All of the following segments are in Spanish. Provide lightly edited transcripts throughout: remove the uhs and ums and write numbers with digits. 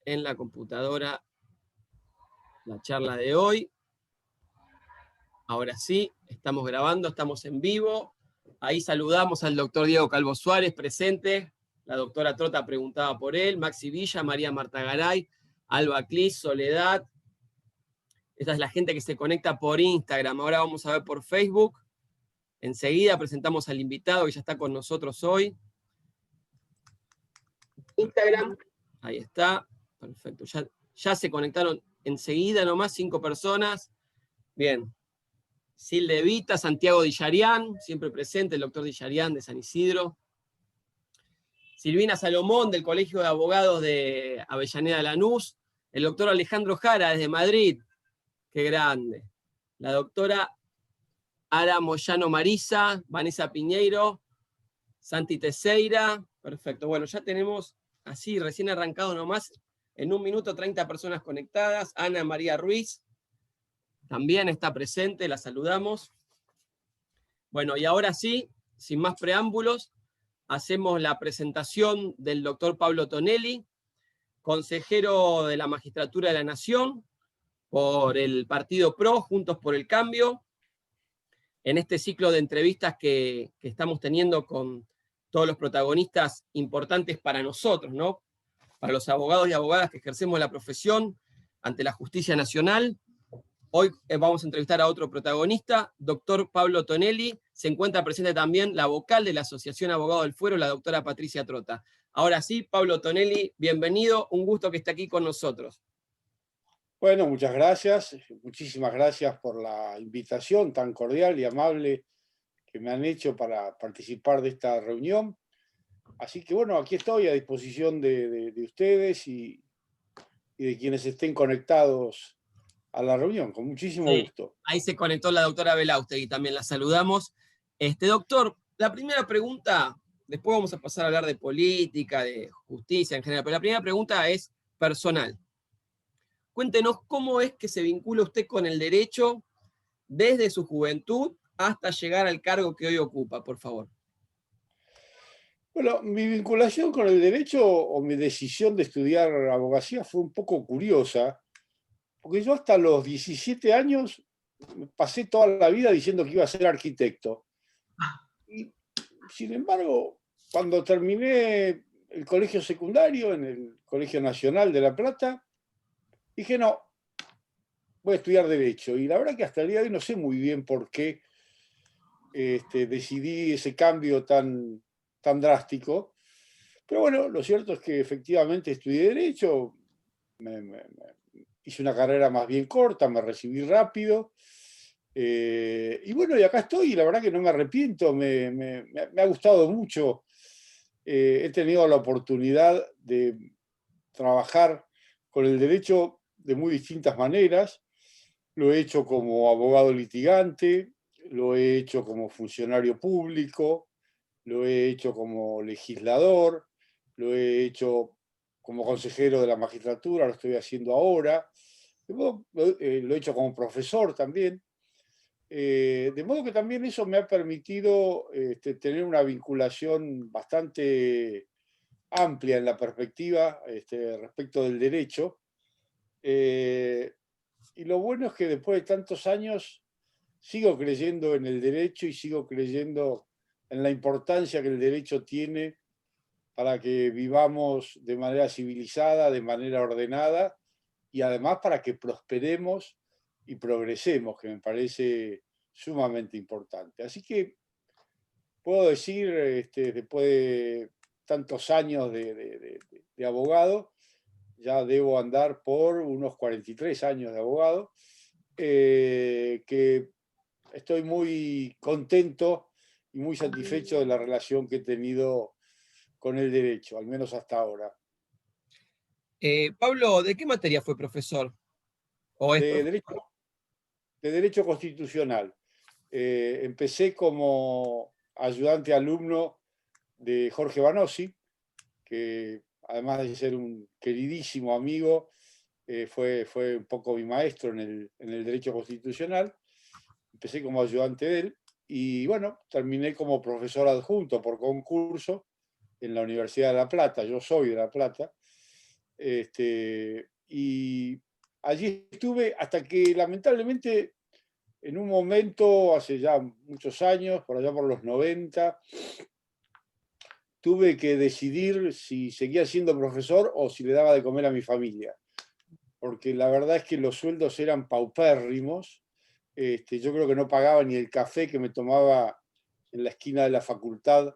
en la computadora la charla de hoy. Ahora sí, estamos grabando, estamos en vivo. Ahí saludamos al doctor Diego Calvo Suárez, presente. La doctora Trota preguntaba por él. Maxi Villa, María Marta Garay, Alba Clis, Soledad. Esta es la gente que se conecta por Instagram. Ahora vamos a ver por Facebook. Enseguida presentamos al invitado que ya está con nosotros hoy. Instagram. Ahí está. Perfecto. Ya se conectaron enseguida nomás 5 personas. Bien. Silde Vita, Santiago Dillarián, siempre presente, el doctor Dillarián de San Isidro. Silvina Salomón, del Colegio de Abogados de Avellaneda Lanús. El doctor Alejandro Jara, desde Madrid. Qué grande. La doctora Ara Moyano Marisa, Vanessa Piñeiro, Santi Teseira. Perfecto. Bueno, ya tenemos así, recién arrancado nomás, en 1 minuto 30 personas conectadas. Ana María Ruiz también está presente, la saludamos. Bueno, y ahora sí, sin más preámbulos, hacemos la presentación del doctor Pablo Tonelli, consejero de la Magistratura de la Nación, por el Partido PRO, Juntos por el Cambio, en este ciclo de entrevistas que estamos teniendo con todos los protagonistas importantes para nosotros, ¿no? Para los abogados y abogadas que ejercemos la profesión ante la justicia nacional. Hoy vamos a entrevistar a otro protagonista, doctor Pablo Tonelli. Se encuentra presente también la vocal de la Asociación Abogados del Fuero, la doctora Patricia Trota. Ahora sí, Pablo Tonelli, bienvenido, un gusto que esté aquí con nosotros. Bueno, muchas gracias, muchísimas gracias por la invitación tan cordial y amable que me han hecho para participar de esta reunión. Así que bueno, aquí estoy a disposición de ustedes y de quienes estén conectados a la reunión, con muchísimo Sí, gusto. ahí se conectó la doctora Belaustegui, también la saludamos. Doctor, la primera pregunta, después vamos a pasar a hablar de política, de justicia en general, pero la primera pregunta es personal. Cuéntenos cómo es que se vincula usted con el derecho desde su juventud hasta llegar al cargo que hoy ocupa, por favor. Bueno, mi vinculación con el derecho o mi decisión de estudiar abogacía fue un poco curiosa, porque yo hasta los 17 años pasé toda la vida diciendo que iba a ser arquitecto. Y sin embargo, cuando terminé el colegio secundario en el Colegio Nacional de La Plata, dije, no, voy a estudiar Derecho. Y la verdad que hasta el día de hoy no sé muy bien por qué decidí ese cambio tan drástico. Pero bueno, lo cierto es que efectivamente estudié Derecho, hice una carrera más bien corta, me recibí rápido. Y bueno, y acá estoy, y la verdad que no me arrepiento, me ha gustado mucho. He tenido la oportunidad de trabajar con el derecho de muy distintas maneras. Lo he hecho como abogado litigante, lo he hecho como funcionario público, lo he hecho como legislador, lo he hecho como consejero de la magistratura, lo estoy haciendo ahora. Lo he hecho como profesor también. De modo que también eso me ha permitido tener una vinculación bastante amplia en la perspectiva respecto del derecho. Y lo bueno es que después de tantos años sigo creyendo en el derecho y sigo creyendo en la importancia que el derecho tiene para que vivamos de manera civilizada, de manera ordenada y además para que prosperemos y progresemos, que me parece sumamente importante. Así que puedo decir, después de tantos años de abogado, ya debo andar por unos 43 años de abogado, que estoy muy contento y muy satisfecho de la relación que he tenido con el derecho, al menos hasta ahora. Pablo, ¿de qué materia fue profesor? ¿O es De profesor? derecho, de derecho constitucional. Empecé como ayudante alumno de Jorge Banossi, que además de ser un queridísimo amigo, fue un poco mi maestro en el derecho constitucional. Empecé como ayudante de él y bueno, terminé como profesor adjunto por concurso en la Universidad de La Plata. Yo soy de La Plata. Y allí estuve hasta que lamentablemente en un momento, hace ya muchos años, por allá por los 90, tuve que decidir si seguía siendo profesor o si le daba de comer a mi familia, porque la verdad es que los sueldos eran paupérrimos. Yo creo que no pagaba ni el café que me tomaba en la esquina de la facultad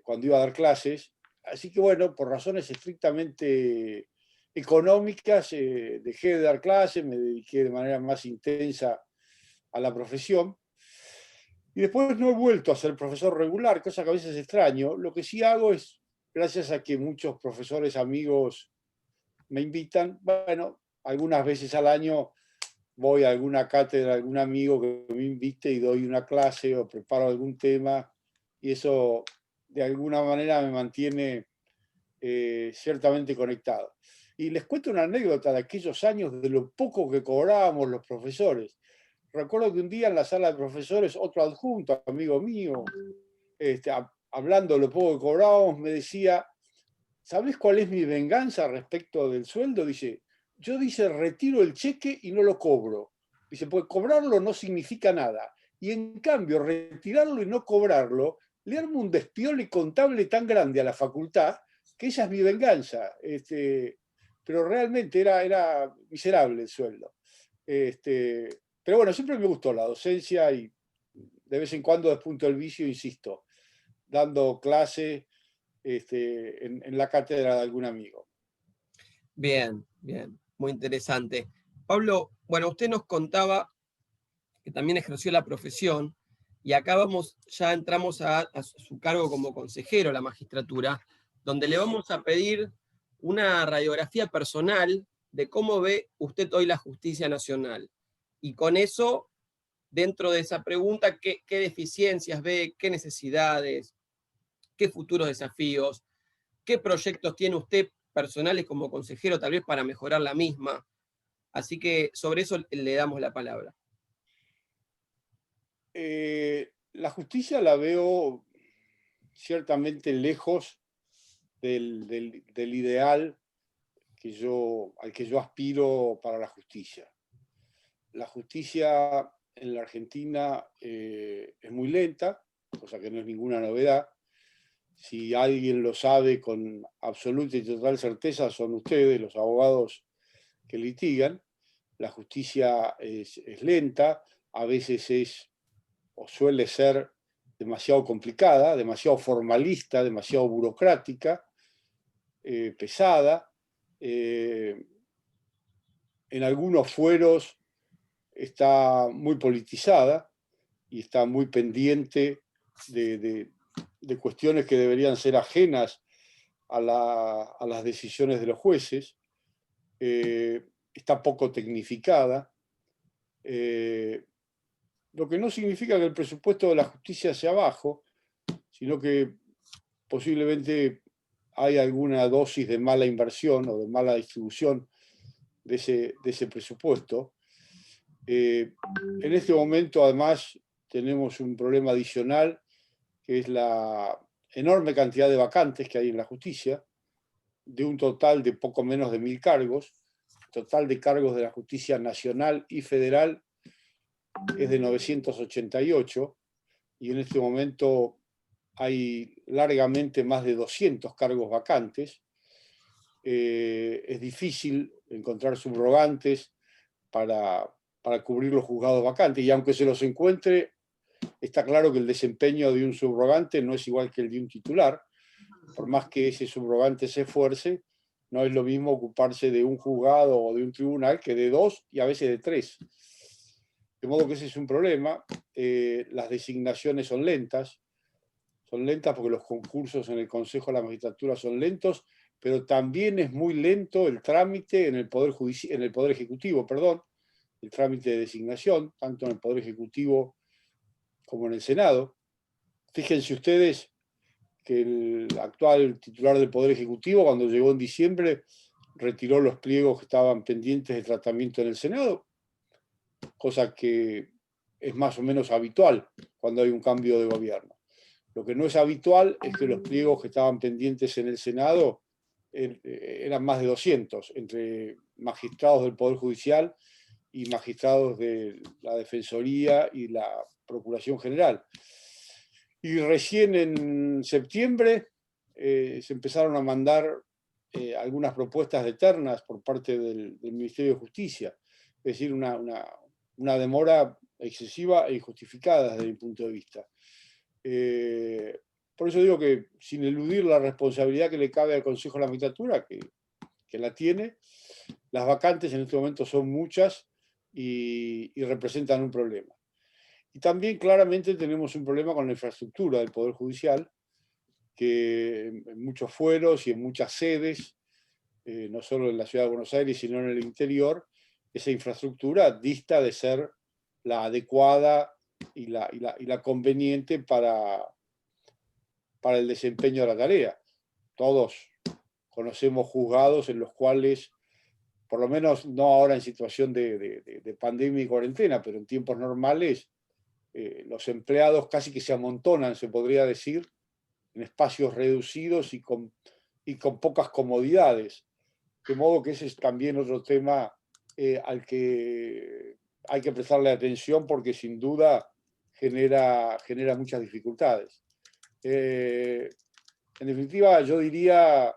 cuando iba a dar clases. Así que bueno, por razones estrictamente económicas, dejé de dar clases, me dediqué de manera más intensa a la profesión. Y después no he vuelto a ser profesor regular, cosa que a veces extraño. Lo que sí hago es, gracias a que muchos profesores amigos me invitan, bueno, algunas veces al año voy a alguna cátedra, algún amigo que me invite y doy una clase o preparo algún tema, y eso de alguna manera me mantiene ciertamente conectado. Y les cuento una anécdota de aquellos años de lo poco que cobrábamos los profesores. Recuerdo que un día en la sala de profesores, otro adjunto, amigo mío, hablando de lo poco que cobrábamos, me decía, ¿sabes cuál es mi venganza respecto del sueldo? Dice, yo retiro el cheque y no lo cobro. Dice, pues cobrarlo no significa nada. Y en cambio, retirarlo y no cobrarlo, le armo un despiole contable tan grande a la facultad que esa es mi venganza. Pero realmente era miserable el sueldo. Pero bueno, siempre me gustó la docencia y de vez en cuando despunto el vicio, insisto, dando clase en la cátedra de algún amigo. Bien, bien, muy interesante. Pablo, bueno, usted nos contaba que también ejerció la profesión y acá ya entramos a su cargo como consejero, la magistratura, donde le vamos a pedir una radiografía personal de cómo ve usted hoy la justicia nacional. Y con eso, dentro de esa pregunta, qué deficiencias ve, qué necesidades, qué futuros desafíos, qué proyectos tiene usted personales como consejero tal vez para mejorar la misma. Así que sobre eso le damos la palabra. La justicia la veo ciertamente lejos del ideal al que yo aspiro para la justicia. La justicia en la Argentina es muy lenta, cosa que no es ninguna novedad. Si alguien lo sabe con absoluta y total certeza, son ustedes, los abogados que litigan. La justicia es lenta, a veces es o suele ser demasiado complicada, demasiado formalista, demasiado burocrática, pesada. En algunos fueros está muy politizada y está muy pendiente de cuestiones que deberían ser ajenas a las decisiones de los jueces. Está poco tecnificada. Lo que no significa que el presupuesto de la justicia sea bajo, sino que posiblemente hay alguna dosis de mala inversión o de mala distribución de ese presupuesto. En este momento, además, tenemos un problema adicional, que es la enorme cantidad de vacantes que hay en la justicia, de un total de poco menos de 1000 cargos. El total de cargos de la justicia nacional y federal es de 988, y en este momento hay largamente más de 200 cargos vacantes. Es difícil encontrar subrogantes para cubrir los juzgados vacantes, y aunque se los encuentre, está claro que el desempeño de un subrogante no es igual que el de un titular. Por más que ese subrogante se esfuerce, no es lo mismo ocuparse de un juzgado o de un tribunal que de 2 y a veces de 3. De modo que ese es un problema. Las designaciones son lentas porque los concursos en el Consejo de la Magistratura son lentos, pero también es muy lento el trámite en el Poder Ejecutivo, el trámite de designación, tanto en el Poder Ejecutivo como en el Senado. Fíjense ustedes que el actual titular del Poder Ejecutivo, cuando llegó en diciembre, retiró los pliegos que estaban pendientes de tratamiento en el Senado, cosa que es más o menos habitual cuando hay un cambio de gobierno. Lo que no es habitual es que los pliegos que estaban pendientes en el Senado eran más de 200, entre magistrados del Poder Judicial y magistrados de la Defensoría y la Procuración General. Y recién en septiembre se empezaron a mandar algunas propuestas de ternas por parte del Ministerio de Justicia. Es decir, una demora excesiva e injustificada desde mi punto de vista. Por eso digo que, sin eludir la responsabilidad que le cabe al Consejo de la Magistratura, que la tiene, las vacantes en este momento son muchas y representan un problema. Y también claramente tenemos un problema con la infraestructura del Poder Judicial, que en muchos fueros y en muchas sedes, no solo en la Ciudad de Buenos Aires, sino en el interior, esa infraestructura dista de ser la adecuada y la conveniente para el desempeño de la tarea. Todos conocemos juzgados en los cuales, por lo menos no ahora en situación de pandemia y cuarentena, pero en tiempos normales, los empleados casi que se amontonan, se podría decir, en espacios reducidos y con pocas comodidades. De modo que ese es también otro tema al que hay que prestarle atención, porque sin duda genera muchas dificultades. En definitiva, yo diría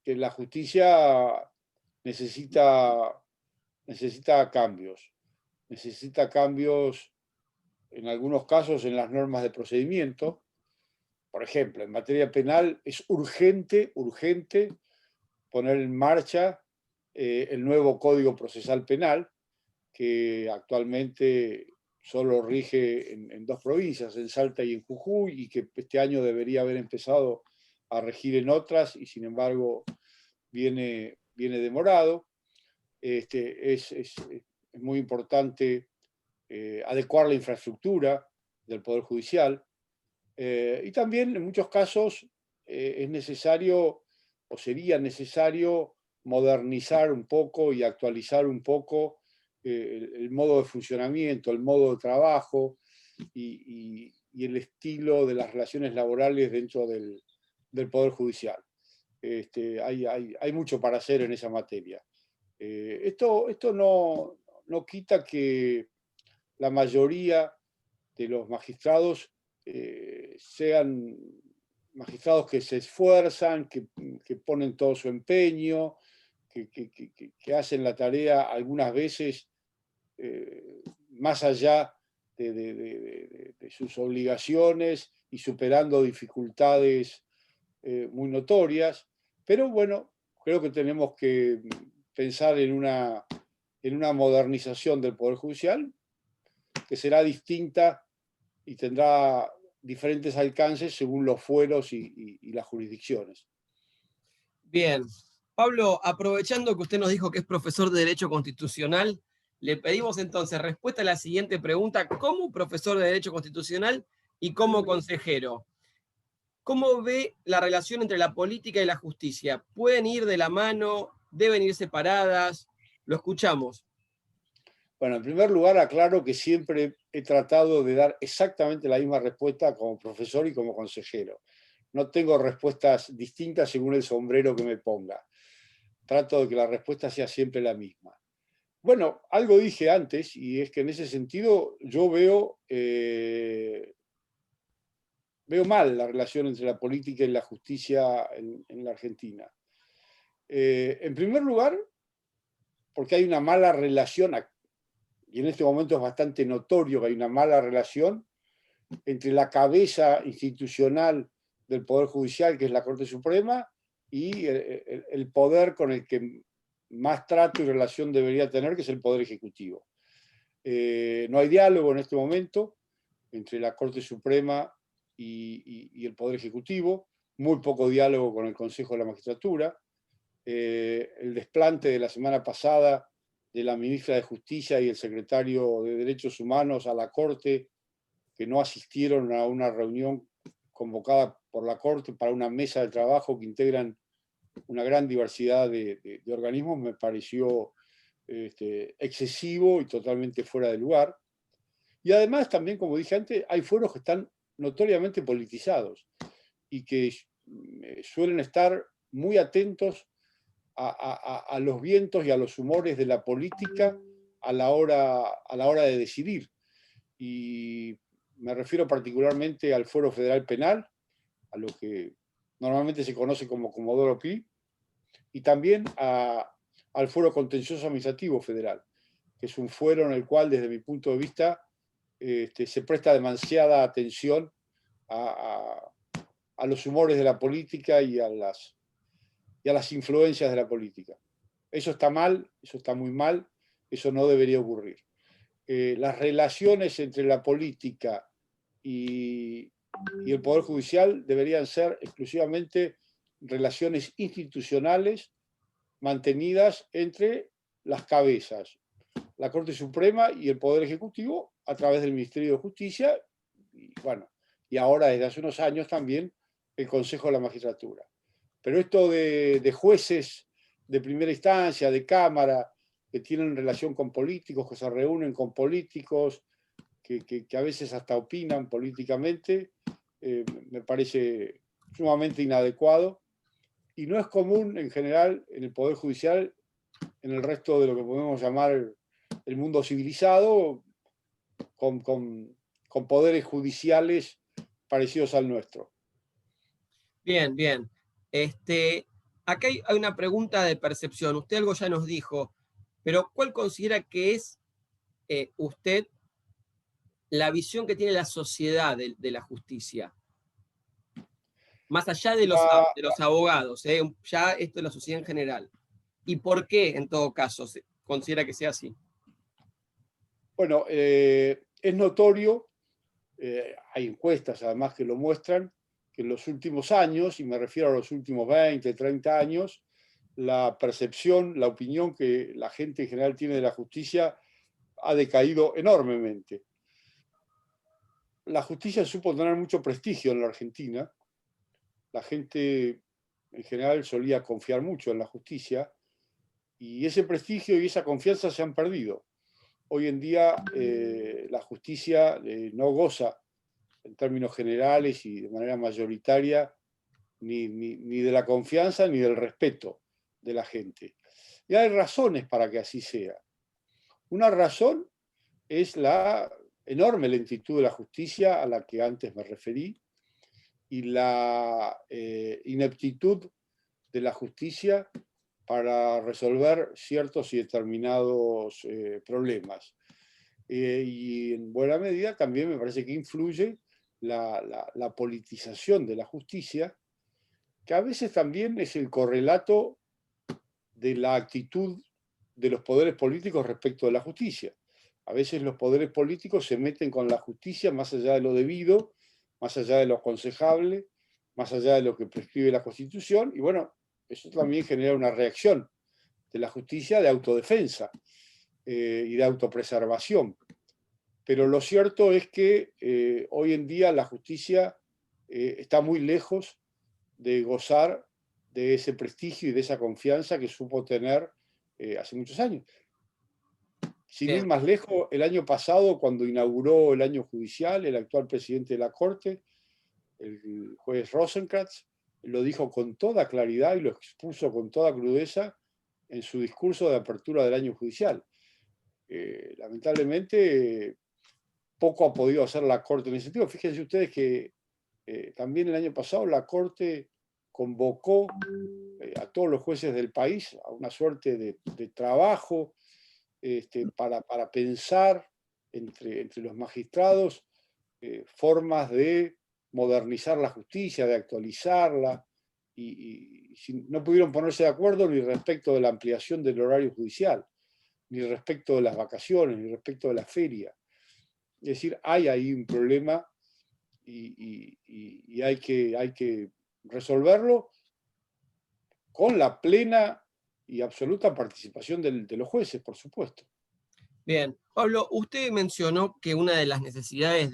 que la justicia necesita cambios. Necesita cambios, en algunos casos, en las normas de procedimiento. Por ejemplo, en materia penal es urgente poner en marcha el nuevo Código Procesal Penal, que actualmente solo rige en dos provincias, en Salta y en Jujuy, y que este año debería haber empezado a regir en otras, y sin embargo viene demorado. Es muy importante adecuar la infraestructura del Poder Judicial, y también en muchos casos es necesario, o sería necesario, modernizar un poco y actualizar un poco el modo de funcionamiento, el modo de trabajo y el estilo de las relaciones laborales dentro del Poder Judicial. Hay mucho para hacer en esa materia. Esto no quita que la mayoría de los magistrados sean magistrados que se esfuerzan, que ponen todo su empeño, que hacen la tarea algunas veces más allá de sus obligaciones y superando dificultades muy notorias. Pero bueno, creo que tenemos que pensar en una modernización del Poder Judicial que será distinta y tendrá diferentes alcances según los fueros y las jurisdicciones. Bien. Pablo, aprovechando que usted nos dijo que es profesor de Derecho Constitucional, le pedimos entonces respuesta a la siguiente pregunta: como profesor de Derecho Constitucional y como consejero, ¿cómo ve la relación entre la política y la justicia? ¿Pueden ir de la mano? ¿Deben ir separadas? Lo escuchamos. Bueno, en primer lugar, aclaro que siempre he tratado de dar exactamente la misma respuesta como profesor y como consejero. No tengo respuestas distintas según el sombrero que me ponga. Trato de que la respuesta sea siempre la misma. Bueno, algo dije antes, y es que en ese sentido yo veo mal la relación entre la política y la justicia en la Argentina. En primer lugar, porque hay una mala relación, y en este momento es bastante notorio que hay una mala relación entre la cabeza institucional del Poder Judicial, que es la Corte Suprema, y el poder con el que más trato y relación debería tener, que es el Poder Ejecutivo. No hay diálogo en este momento entre la Corte Suprema y el Poder Ejecutivo, muy poco diálogo con el Consejo de la Magistratura. El desplante de la semana pasada de la ministra de Justicia y el secretario de Derechos Humanos a la Corte, que no asistieron a una reunión convocada por la Corte para una mesa de trabajo que integran una gran diversidad de organismos, me pareció excesivo y totalmente fuera de lugar. Y además también, como dije antes, hay fueros que están notoriamente politizados y que suelen estar muy atentos a los vientos y a los humores de la política a la hora de decidir. Y me refiero particularmente al Fuero Federal Penal, a lo que normalmente se conoce como Comodoro Pi, y también al Fuero Contencioso Administrativo Federal, que es un fuero en el cual, desde mi punto de vista, se presta demasiada atención a los humores de la política y a las influencias de la política. Eso está mal, eso está muy mal, eso no debería ocurrir. Las relaciones entre la política y el Poder Judicial deberían ser exclusivamente relaciones institucionales mantenidas entre las cabezas, la Corte Suprema y el Poder Ejecutivo a través del Ministerio de Justicia y, bueno, y ahora desde hace unos años también el Consejo de la Magistratura. Pero esto de jueces de primera instancia, de Cámara, que tienen relación con políticos, que se reúnen con políticos, que a veces hasta opinan políticamente, me parece sumamente inadecuado y no es común en general en el Poder Judicial, en el resto de lo que podemos llamar el mundo civilizado, con poderes judiciales parecidos al nuestro. Bien, bien. Acá hay una pregunta de percepción. Usted algo ya nos dijo, pero ¿cuál considera que es usted la visión que tiene la sociedad de la justicia? Más allá de los abogados, ya esto es la sociedad en general. ¿Y por qué, en todo caso, se considera que sea así? Bueno, es notorio, hay encuestas además que lo muestran, que en los últimos años, y me refiero a los últimos 20, 30 años, la percepción, la opinión que la gente en general tiene de la justicia ha decaído enormemente. La justicia supo tener mucho prestigio en la Argentina. La gente en general solía confiar mucho en la justicia y ese prestigio y esa confianza se han perdido. Hoy en día la justicia no goza en términos generales y de manera mayoritaria ni de la confianza ni del respeto de la gente. Y hay razones para que así sea. Una razón es la enorme lentitud de la justicia a la que antes me referí y la ineptitud de la justicia para resolver ciertos y determinados problemas. Y en buena medida también me parece que influye la politización de la justicia, que a veces también es el correlato de la actitud de los poderes políticos respecto de la justicia. A veces los poderes políticos se meten con la justicia más allá de lo debido, más allá de lo aconsejable, más allá de lo que prescribe la Constitución, y bueno, eso también genera una reacción de la justicia de autodefensa y de autopreservación. Pero lo cierto es que hoy en día la justicia está muy lejos de gozar de ese prestigio y de esa confianza que supo tener hace muchos años. Sin ir más lejos, el año pasado, cuando inauguró el año judicial, el actual presidente de la Corte, el juez Rosenkranz, lo dijo con toda claridad y lo expuso con toda crudeza en su discurso de apertura del año judicial. Lamentablemente, poco ha podido hacer la Corte en ese sentido. Fíjense ustedes que también el año pasado la Corte convocó a todos los jueces del país a una suerte de trabajo para pensar entre los magistrados formas de modernizar la justicia, de actualizarla, y no pudieron ponerse de acuerdo ni respecto de la ampliación del horario judicial, ni respecto de las vacaciones, ni respecto de la feria. Es decir, hay ahí un problema y hay que resolverlo con la plena y absoluta participación de los jueces, por supuesto. Bien, Pablo, usted mencionó que una de las necesidades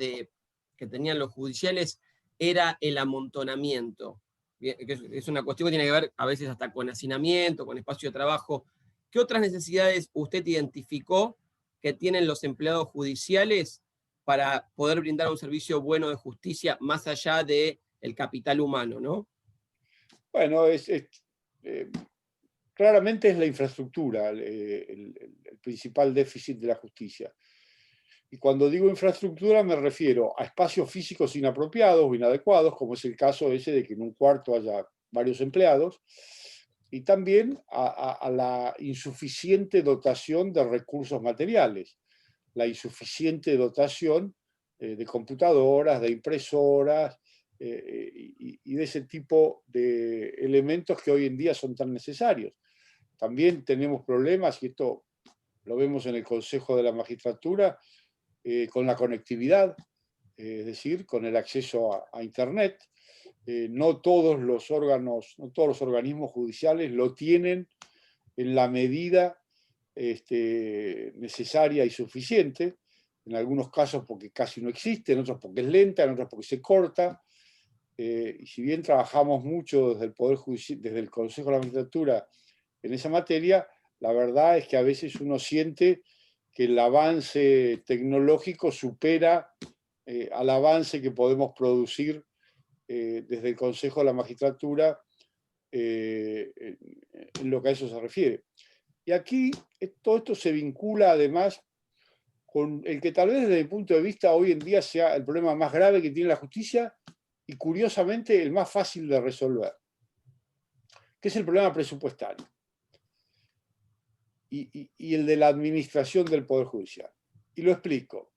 que tenían los judiciales era el amontonamiento. Bien, que es una cuestión que tiene que ver a veces hasta con hacinamiento, con espacio de trabajo. ¿Qué otras necesidades usted identificó que tienen los empleados judiciales para poder brindar un servicio bueno de justicia más allá del capital humano, ¿no? Bueno, claramente es la infraestructura el principal déficit de la justicia. Y cuando digo infraestructura me refiero a espacios físicos inapropiados o inadecuados, como es el caso ese de que en un cuarto haya varios empleados, y también a la insuficiente dotación de recursos materiales, la insuficiente dotación de computadoras, de impresoras, y de ese tipo de elementos que hoy en día son tan necesarios. También tenemos problemas, y esto lo vemos en el Consejo de la Magistratura, con la conectividad, es decir, con el acceso a Internet. No todos los órganos, no todos los organismos judiciales lo tienen en la medida necesaria y suficiente, en algunos casos porque casi no existe, en otros porque es lenta, en otros porque se corta. Y si bien trabajamos mucho desde el Poder Judicial, desde el Consejo de la Magistratura en esa materia, la verdad es que a veces uno siente que el avance tecnológico supera al avance que podemos producir desde el Consejo de la Magistratura en lo que a eso se refiere. Y aquí todo esto se vincula además con el que tal vez desde mi punto de vista hoy en día sea el problema más grave que tiene la justicia y curiosamente el más fácil de resolver, que es el problema presupuestario y el de la administración del Poder Judicial. Y lo explico.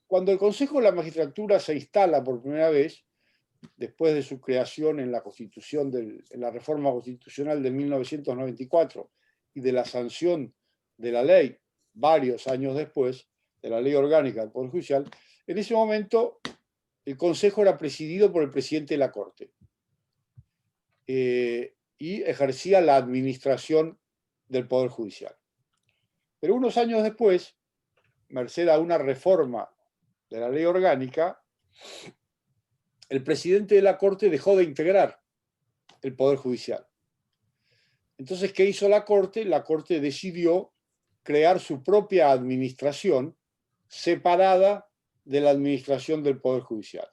Cuando el Consejo de la Magistratura se instala por primera vez, después de su creación en la Constitución, en la reforma constitucional de 1994 y de la sanción de la ley varios años después, de la ley orgánica del Poder Judicial, en ese momento el Consejo era presidido por el presidente de la Corte y ejercía la administración del Poder Judicial. Pero unos años después, merced a una reforma de la ley orgánica, el presidente de la Corte dejó de integrar el Poder Judicial. Entonces, ¿qué hizo la Corte? La Corte decidió crear su propia administración separada de la administración del Poder Judicial.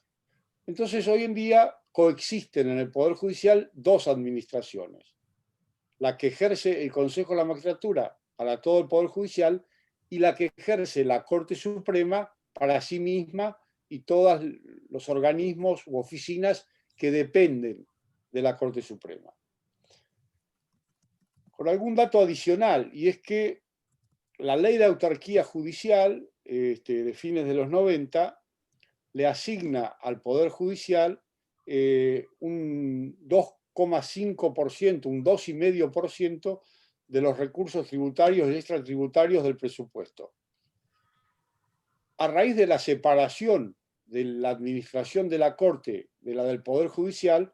Entonces, hoy en día coexisten en el Poder Judicial dos administraciones. La que ejerce el Consejo de la Magistratura para todo el Poder Judicial y la que ejerce la Corte Suprema para sí misma y todos los organismos u oficinas que dependen de la Corte Suprema. Con algún dato adicional, y es que la ley de autarquía judicial de fines de los 90 le asigna al Poder Judicial un 2,5%, un 2,5% de los recursos tributarios y extratributarios del presupuesto. A raíz de la separación de la administración de la Corte de la del Poder Judicial,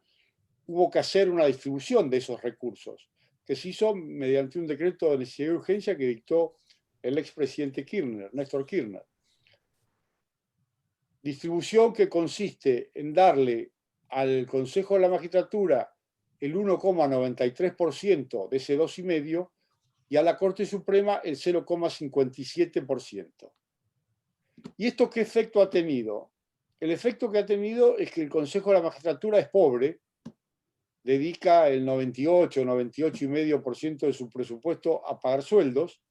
hubo que hacer una distribución de esos recursos, que se hizo mediante un decreto de necesidad y urgencia que dictó el expresidente Kirchner, Néstor Kirchner. Distribución que consiste en darle al Consejo de la Magistratura el 1,93% de ese 2,5% y a la Corte Suprema el 0,57%. ¿Y esto qué efecto ha tenido? El efecto que ha tenido es que el Consejo de la Magistratura es pobre, dedica el 98,5% de su presupuesto a pagar sueldos.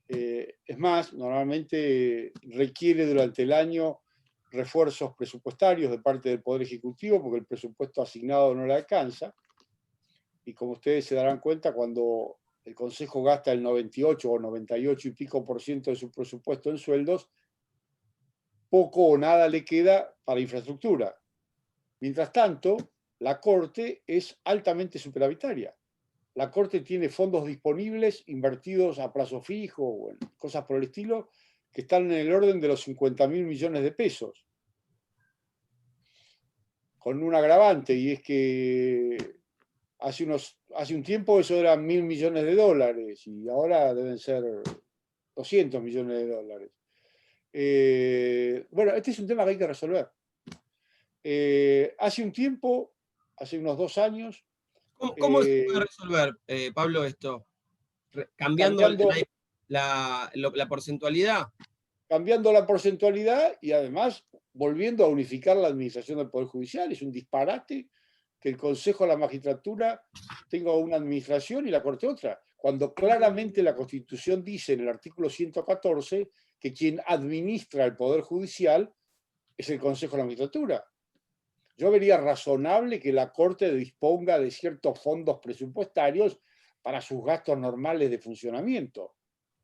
Es más, normalmente requiere durante el año refuerzos presupuestarios de parte del Poder Ejecutivo porque el presupuesto asignado no le alcanza. Y como ustedes se darán cuenta, cuando el Consejo gasta el 98 o 98 y pico % de su presupuesto en sueldos, poco o nada le queda para infraestructura. Mientras tanto, la Corte es altamente superavitaria. La Corte tiene fondos disponibles, invertidos a plazo fijo, o cosas por el estilo, que están en el orden de los 50.000 millones de pesos. Con un agravante, y es que hace un tiempo eso eran 1.000 millones de dólares, y ahora deben ser 200 millones de dólares. Bueno, este es un tema que hay que resolver. Hace un tiempo, hace unos 2 años... ¿Cómo se puede resolver, Pablo, esto? ¿Cambiando la porcentualidad? Cambiando la porcentualidad y además volviendo a unificar la administración del Poder Judicial. Es un disparate que el Consejo de la Magistratura tenga una administración y la Corte otra, cuando claramente la Constitución dice en el artículo 114 que quien administra el Poder Judicial es el Consejo de la Magistratura. Yo vería razonable que la Corte disponga de ciertos fondos presupuestarios para sus gastos normales de funcionamiento.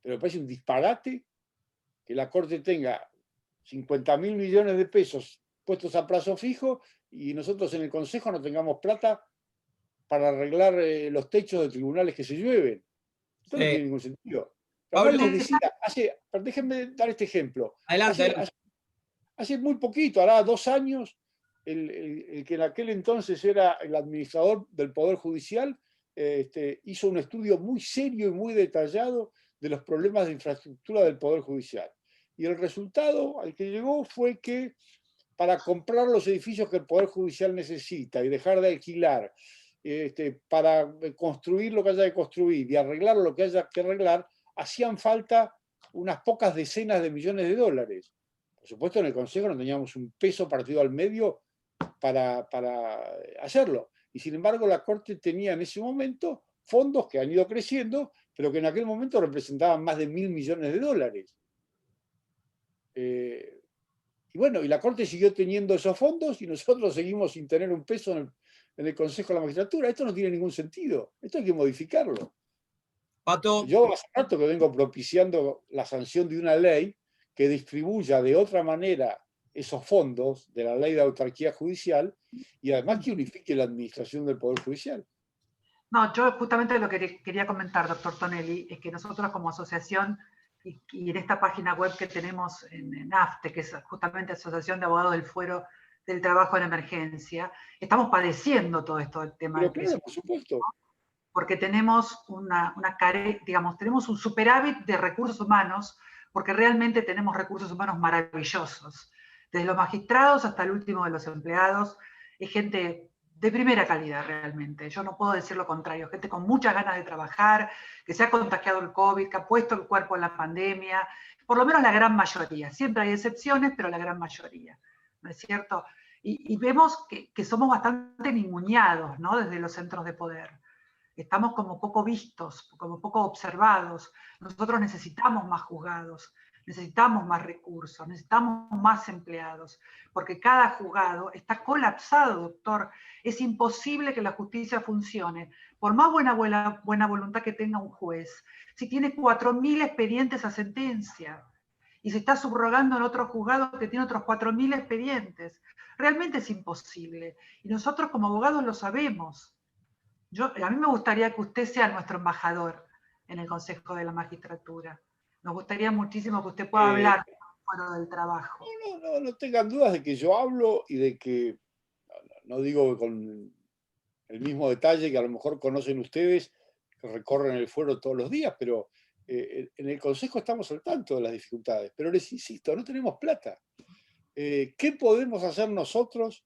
Pero me parece un disparate que la Corte tenga 50.000 millones de pesos puestos a plazo fijo y nosotros en el Consejo no tengamos plata para arreglar los techos de tribunales que se llueven. Esto no tiene ningún sentido. Pero además les decía, déjenme dar este ejemplo. Hace muy poquito, hará 2 años, el que en aquel entonces era el administrador del Poder Judicial, hizo un estudio muy serio y muy detallado de los problemas de infraestructura del Poder Judicial. Y el resultado al que llegó fue que para comprar los edificios que el Poder Judicial necesita y dejar de alquilar, para construir lo que haya que construir y arreglar lo que haya que arreglar, hacían falta unas pocas decenas de millones de dólares. Por supuesto, en el Consejo no teníamos un peso partido al medio para hacerlo. Y sin embargo, la Corte tenía en ese momento fondos que han ido creciendo, pero que en aquel momento representaban más de 1.000 millones de dólares. Y bueno, y la Corte siguió teniendo esos fondos y nosotros seguimos sin tener un peso en el Consejo de la Magistratura. Esto no tiene ningún sentido. Esto hay que modificarlo. Pato. Yo hace rato que vengo propiciando la sanción de una ley que distribuya de otra manera esos fondos de la ley de autarquía judicial y además que unifique la administración del Poder Judicial. No, yo justamente lo que quería comentar, doctor Tonelli, es que nosotros como asociación y en esta página web que tenemos en AFTE, que es justamente Asociación de Abogados del Fuero del Trabajo en Emergencia, estamos padeciendo todo esto del tema del presupuesto. Por supuesto. Porque tenemos tenemos un superávit de recursos humanos, porque realmente tenemos recursos humanos maravillosos. Desde los magistrados hasta el último de los empleados, es gente de primera calidad realmente. Yo no puedo decir lo contrario. Gente con muchas ganas de trabajar, que se ha contagiado el COVID, que ha puesto el cuerpo en la pandemia, por lo menos la gran mayoría. Siempre hay excepciones, pero la gran mayoría, ¿no es cierto? Y vemos que somos bastante ninguneados, ¿no? Desde los centros de poder. Estamos como poco vistos, como poco observados. Nosotros necesitamos más juzgados, necesitamos más recursos, necesitamos más empleados, porque cada juzgado está colapsado, doctor. Es imposible que la justicia funcione, por más buena voluntad que tenga un juez, si tiene 4.000 expedientes a sentencia y se está subrogando en otro juzgado que tiene otros 4.000 expedientes. Realmente es imposible. Y nosotros como abogados lo sabemos. A mí me gustaría que usted sea nuestro embajador en el Consejo de la Magistratura. Nos gustaría muchísimo que usted pueda hablar fuera del trabajo. No tengan dudas de que yo hablo y de que, no digo con el mismo detalle que a lo mejor conocen ustedes, que recorren el fuero todos los días, pero en el Consejo estamos al tanto de las dificultades. Pero les insisto, no tenemos plata. ¿Qué podemos hacer nosotros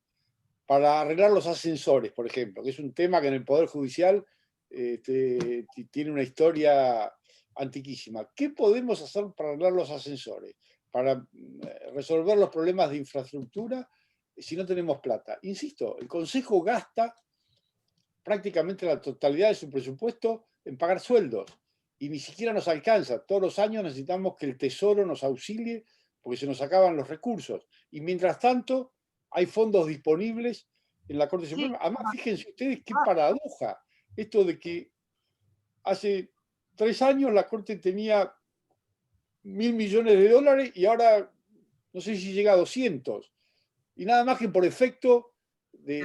para arreglar los ascensores, por ejemplo? Que es un tema que en el Poder Judicial tiene una historia antiquísima. ¿Qué podemos hacer para arreglar los ascensores? Para resolver los problemas de infraestructura si no tenemos plata. Insisto, el Consejo gasta prácticamente la totalidad de su presupuesto en pagar sueldos y ni siquiera nos alcanza. Todos los años necesitamos que el Tesoro nos auxilie porque se nos acaban los recursos. Y mientras tanto, hay fondos disponibles en la Corte Suprema. Además, fíjense ustedes qué paradoja esto de que hace 3 años la Corte tenía 1.000 millones de dólares y ahora no sé si llega a 200. Y nada más que por efecto de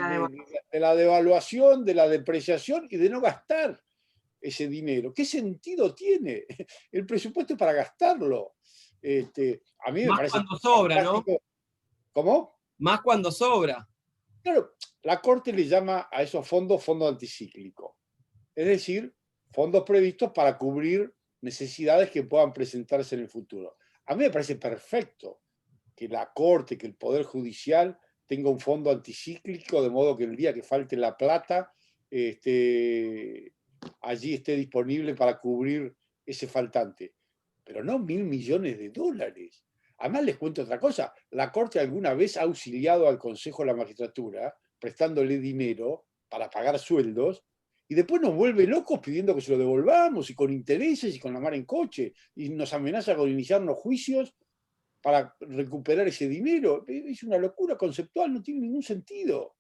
la devaluación, de la depreciación y de no gastar ese dinero. ¿Qué sentido tiene? El presupuesto es para gastarlo. A mí me más parece cuando sobra, ¿no? ¿Cómo? Más cuando sobra. Claro, la Corte le llama a esos fondos fondos anticíclicos. Es decir, fondos previstos para cubrir necesidades que puedan presentarse en el futuro. A mí me parece perfecto que la Corte, que el Poder Judicial tenga un fondo anticíclico, de modo que el día que falte la plata, allí esté disponible para cubrir ese faltante. Pero no 1.000 millones de dólares. Además, les cuento otra cosa. La Corte alguna vez ha auxiliado al Consejo de la Magistratura, prestándole dinero para pagar sueldos, y después nos vuelve locos pidiendo que se lo devolvamos, y con intereses, y con la mar en coche, y nos amenaza con iniciarnos juicios para recuperar ese dinero. Es una locura conceptual, no tiene ningún sentido.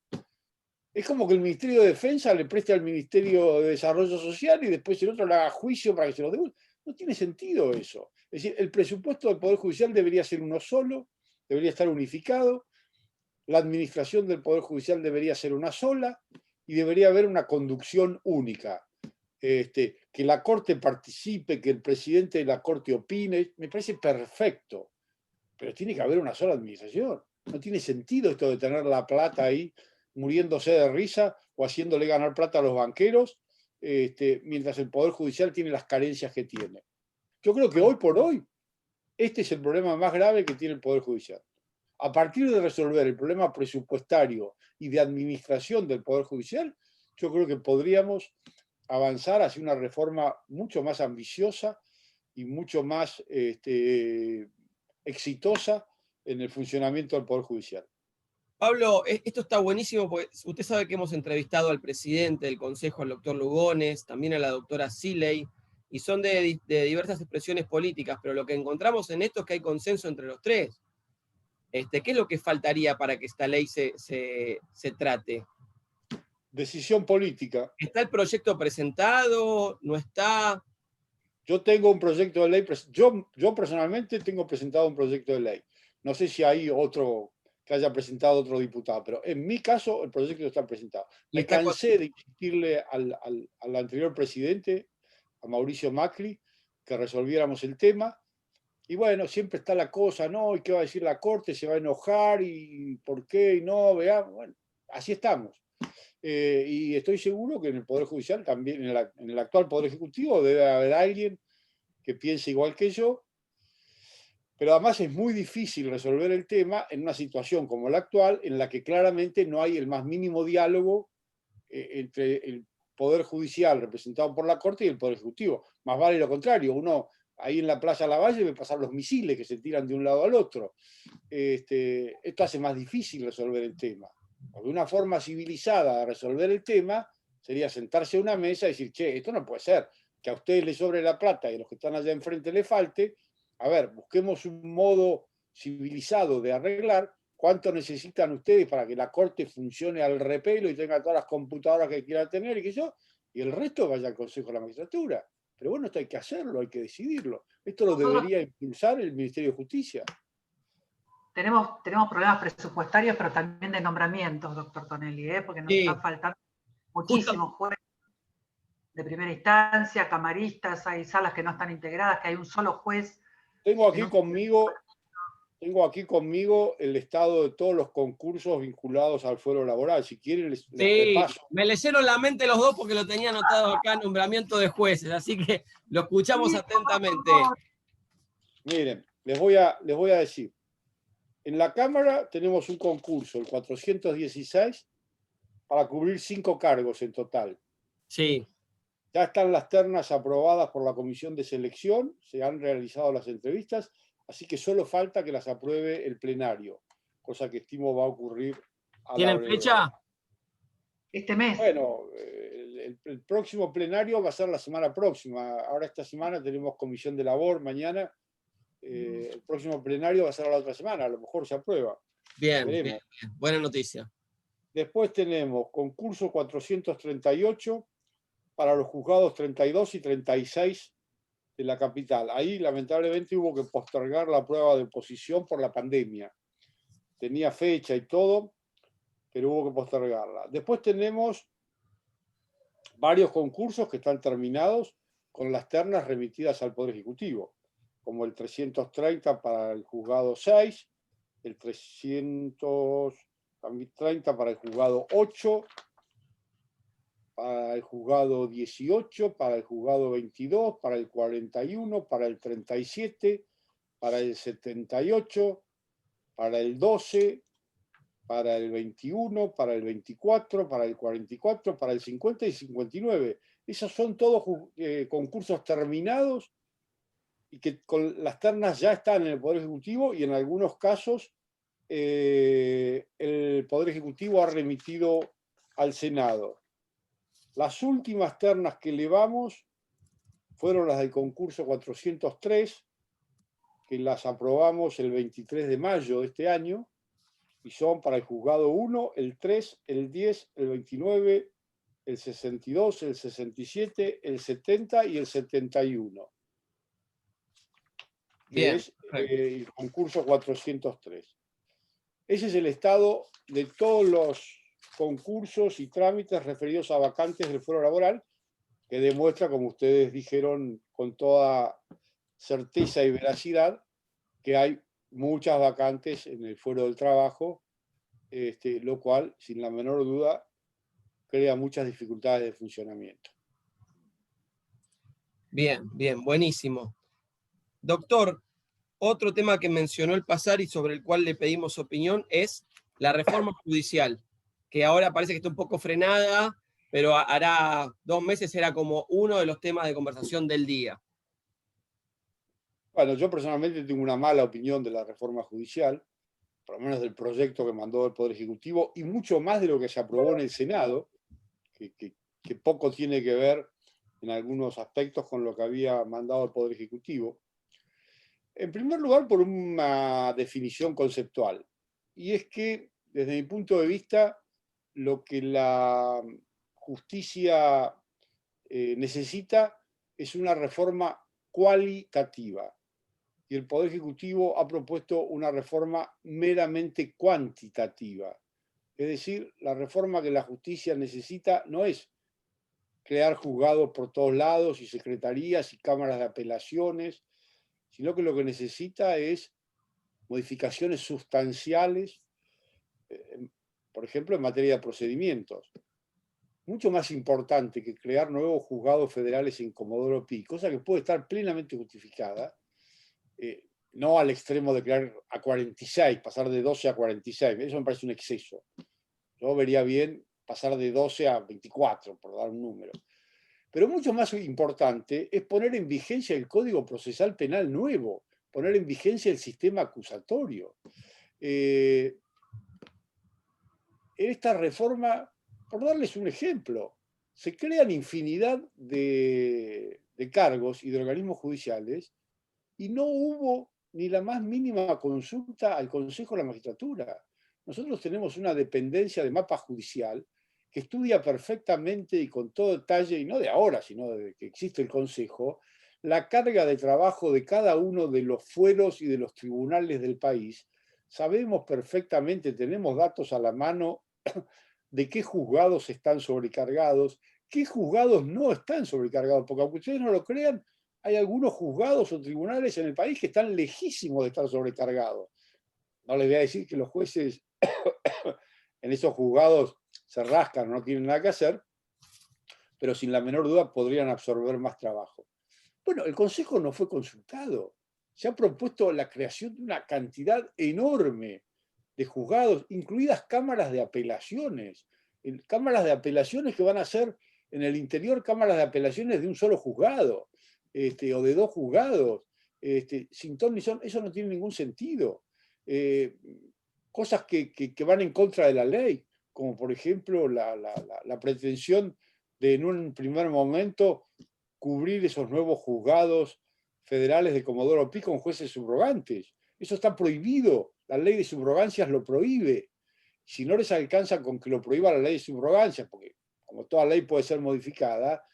Es como que el Ministerio de Defensa le preste al Ministerio de Desarrollo Social y después el otro le haga juicio para que se lo devuelva. No tiene sentido eso. Es decir, el presupuesto del Poder Judicial debería ser uno solo, debería estar unificado, la administración del Poder Judicial debería ser una sola y debería haber una conducción única. Que la Corte participe, que el presidente de la Corte opine, me parece perfecto, pero tiene que haber una sola administración. No tiene sentido esto de tener la plata ahí muriéndose de risa o haciéndole ganar plata a los banqueros, mientras el Poder Judicial tiene las carencias que tiene. Yo creo que hoy por hoy este es el problema más grave que tiene el Poder Judicial. A partir de resolver el problema presupuestario y de administración del Poder Judicial, yo creo que podríamos avanzar hacia una reforma mucho más ambiciosa y mucho más exitosa en el funcionamiento del Poder Judicial. Pablo, esto está buenísimo porque usted sabe que hemos entrevistado al presidente del Consejo, al doctor Lugones, también a la doctora Siley, y son de diversas expresiones políticas, pero lo que encontramos en esto es que hay consenso entre los tres. ¿Qué es lo que faltaría para que esta ley se trate? Decisión política. ¿Está el proyecto presentado? ¿No está? Yo tengo un proyecto de ley, yo personalmente tengo presentado un proyecto de ley. No sé si hay otro que haya presentado otro diputado, pero en mi caso el proyecto está presentado. Me cansé de insistirle al anterior presidente, a Mauricio Macri, que resolviéramos el tema. Y bueno, siempre está la cosa, ¿no? ¿Y qué va a decir la Corte? ¿Se va a enojar? ¿Y por qué? Y no, veamos. Bueno, así estamos. Y estoy seguro que en el Poder Judicial, también en el actual Poder Ejecutivo, debe haber alguien que piense igual que yo. Pero además es muy difícil resolver el tema en una situación como la actual, en la que claramente no hay el más mínimo diálogo entre el Poder Judicial representado por la Corte y el Poder Ejecutivo. Más vale lo contrario, uno ahí en la Plaza Lavalle ve pasar los misiles que se tiran de un lado al otro. Esto hace más difícil resolver el tema. Porque una forma civilizada de resolver el tema sería sentarse a una mesa y decir, che, esto no puede ser, que a ustedes les sobre la plata y a los que están allá enfrente les falte. A ver, busquemos un modo civilizado de arreglar. ¿Cuánto necesitan ustedes para que la Corte funcione al repelo y tenga todas las computadoras que quiera tener y el resto vaya al Consejo de la Magistratura? Pero bueno, esto hay que hacerlo, hay que decidirlo. Esto lo debería impulsar el Ministerio de Justicia. Tenemos problemas presupuestarios, pero también de nombramientos, doctor Tonelli, porque nos están faltando muchísimos jueces de primera instancia, camaristas, hay salas que no están integradas, que hay un solo juez. Tengo aquí conmigo el estado de todos los concursos vinculados al fuero laboral. Si quieren, les repaso. Me leyeron la mente los dos porque lo tenía anotado acá, nombramiento de jueces, así que lo escuchamos atentamente. Miren, les voy a decir. En la Cámara tenemos un concurso, el 416, para cubrir 5 cargos en total. Sí. Ya están las ternas aprobadas por la Comisión de Selección, se han realizado las entrevistas, así que solo falta que las apruebe el plenario, cosa que estimo va a ocurrir a la ¿Tienen brevedad. fecha? Este mes. Bueno, el próximo plenario va a ser la semana próxima. Ahora esta semana tenemos comisión de labor, mañana. El próximo plenario va a ser la otra semana, a lo mejor se aprueba. Bien, bien. Buena noticia. Después tenemos concurso 438 para los juzgados 32 y 36 de la capital. Ahí lamentablemente hubo que postergar la prueba de oposición por la pandemia. Tenía fecha y todo, pero hubo que postergarla. Después tenemos varios concursos que están terminados con las ternas remitidas al Poder Ejecutivo, como el 330 para el juzgado 6, el 330 para el juzgado 8, para el juzgado 18, para el juzgado 22, para el 41, para el 37, para el 78, para el 12, para el 21, para el 24, para el 44, para el 50 y 59. Esos son todos concursos terminados y que con las ternas ya están en el Poder Ejecutivo y en algunos casos el Poder Ejecutivo ha remitido al Senado. Las últimas ternas que elevamos fueron las del concurso 403, que las aprobamos el 23 de mayo de este año, y son para el juzgado 1, el 3, el 10, el 29, el 62, el 67, el 70 y el 71, que Bien, es el concurso 403. Ese es el estado de todos los concursos y trámites referidos a vacantes del fuero laboral, que demuestra, como ustedes dijeron con toda certeza y veracidad, que hay muchas vacantes en el fuero del trabajo, lo cual, sin la menor duda, crea muchas dificultades de funcionamiento. bien, bien, buenísimo. Doctor, otro tema que mencionó el pasar y sobre el cual le pedimos opinión es la reforma judicial, que ahora parece que está un poco frenada, pero hará 2 meses era como uno de los temas de conversación del día. Bueno, yo personalmente tengo una mala opinión de la reforma judicial, por lo menos del proyecto que mandó el Poder Ejecutivo, y mucho más de lo que se aprobó en el Senado, que poco tiene que ver en algunos aspectos con lo que había mandado el Poder Ejecutivo. En primer lugar, por una definición conceptual, y es que, desde mi punto de vista, lo que la justicia necesita es una reforma cualitativa, y el Poder Ejecutivo ha propuesto una reforma meramente cuantitativa. Es decir, la reforma que la justicia necesita no es crear juzgados por todos lados y secretarías y cámaras de apelaciones, sino que lo que necesita es modificaciones sustanciales, por ejemplo, en materia de procedimientos. Mucho más importante que crear nuevos juzgados federales en Comodoro Pi, cosa que puede estar plenamente justificada, no al extremo de crear a 46, pasar de 12 a 46, eso me parece un exceso. Yo vería bien pasar de 12 a 24, por dar un número. Pero mucho más importante es poner en vigencia el Código Procesal Penal nuevo, poner en vigencia el sistema acusatorio. En esta reforma, por darles un ejemplo, se crean infinidad de cargos y de organismos judiciales y no hubo ni la más mínima consulta al Consejo de la Magistratura. Nosotros tenemos una dependencia de mapa judicial que estudia perfectamente y con todo detalle, y no de ahora, sino desde que existe el Consejo, la carga de trabajo de cada uno de los fueros y de los tribunales del país. Sabemos perfectamente, tenemos datos a la mano de qué juzgados están sobrecargados, qué juzgados no están sobrecargados, porque aunque ustedes no lo crean, hay algunos juzgados o tribunales en el país que están lejísimos de estar sobrecargados. No les voy a decir que los jueces en esos juzgados se rascan, no tienen nada que hacer, pero sin la menor duda podrían absorber más trabajo. Bueno, el Consejo no fue consultado. Se ha propuesto la creación de una cantidad enorme de juzgados, incluidas cámaras de apelaciones. Cámaras de apelaciones que van a ser en el interior cámaras de apelaciones de un solo juzgado, o de 2 juzgados, sin ton ni son. Eso no tiene ningún sentido. Cosas que van en contra de la ley, como por ejemplo la pretensión de en un primer momento cubrir esos nuevos juzgados federales de Comodoro Pi con jueces subrogantes. Eso está prohibido, la ley de subrogancias lo prohíbe. Si no les alcanza con que lo prohíba la ley de subrogancias, porque como toda ley puede ser modificada,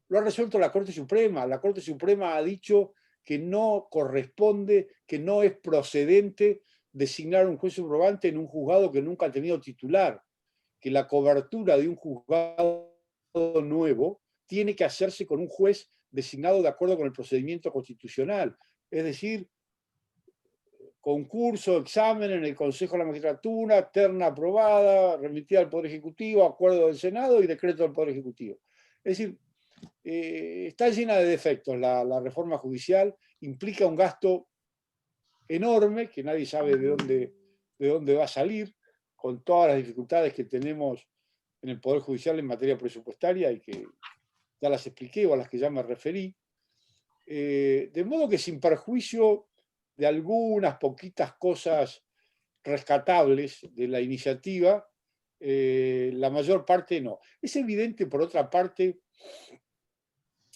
lo ha resuelto la Corte Suprema. La Corte Suprema ha dicho que no corresponde, que no es procedente designar un juez subrogante en un juzgado que nunca ha tenido titular, que la cobertura de un juzgado nuevo tiene que hacerse con un juez designado de acuerdo con el procedimiento constitucional. Es decir, concurso, examen en el Consejo de la Magistratura, terna aprobada, remitida al Poder Ejecutivo, acuerdo del Senado y decreto del Poder Ejecutivo. Es decir, está llena de defectos la reforma judicial, implica un gasto enorme que nadie sabe de dónde va a salir, con todas las dificultades que tenemos en el Poder Judicial en materia presupuestaria y que ya las expliqué o a las que ya me referí. De modo que sin perjuicio de algunas poquitas cosas rescatables de la iniciativa, La mayor parte no. Es evidente, por otra parte,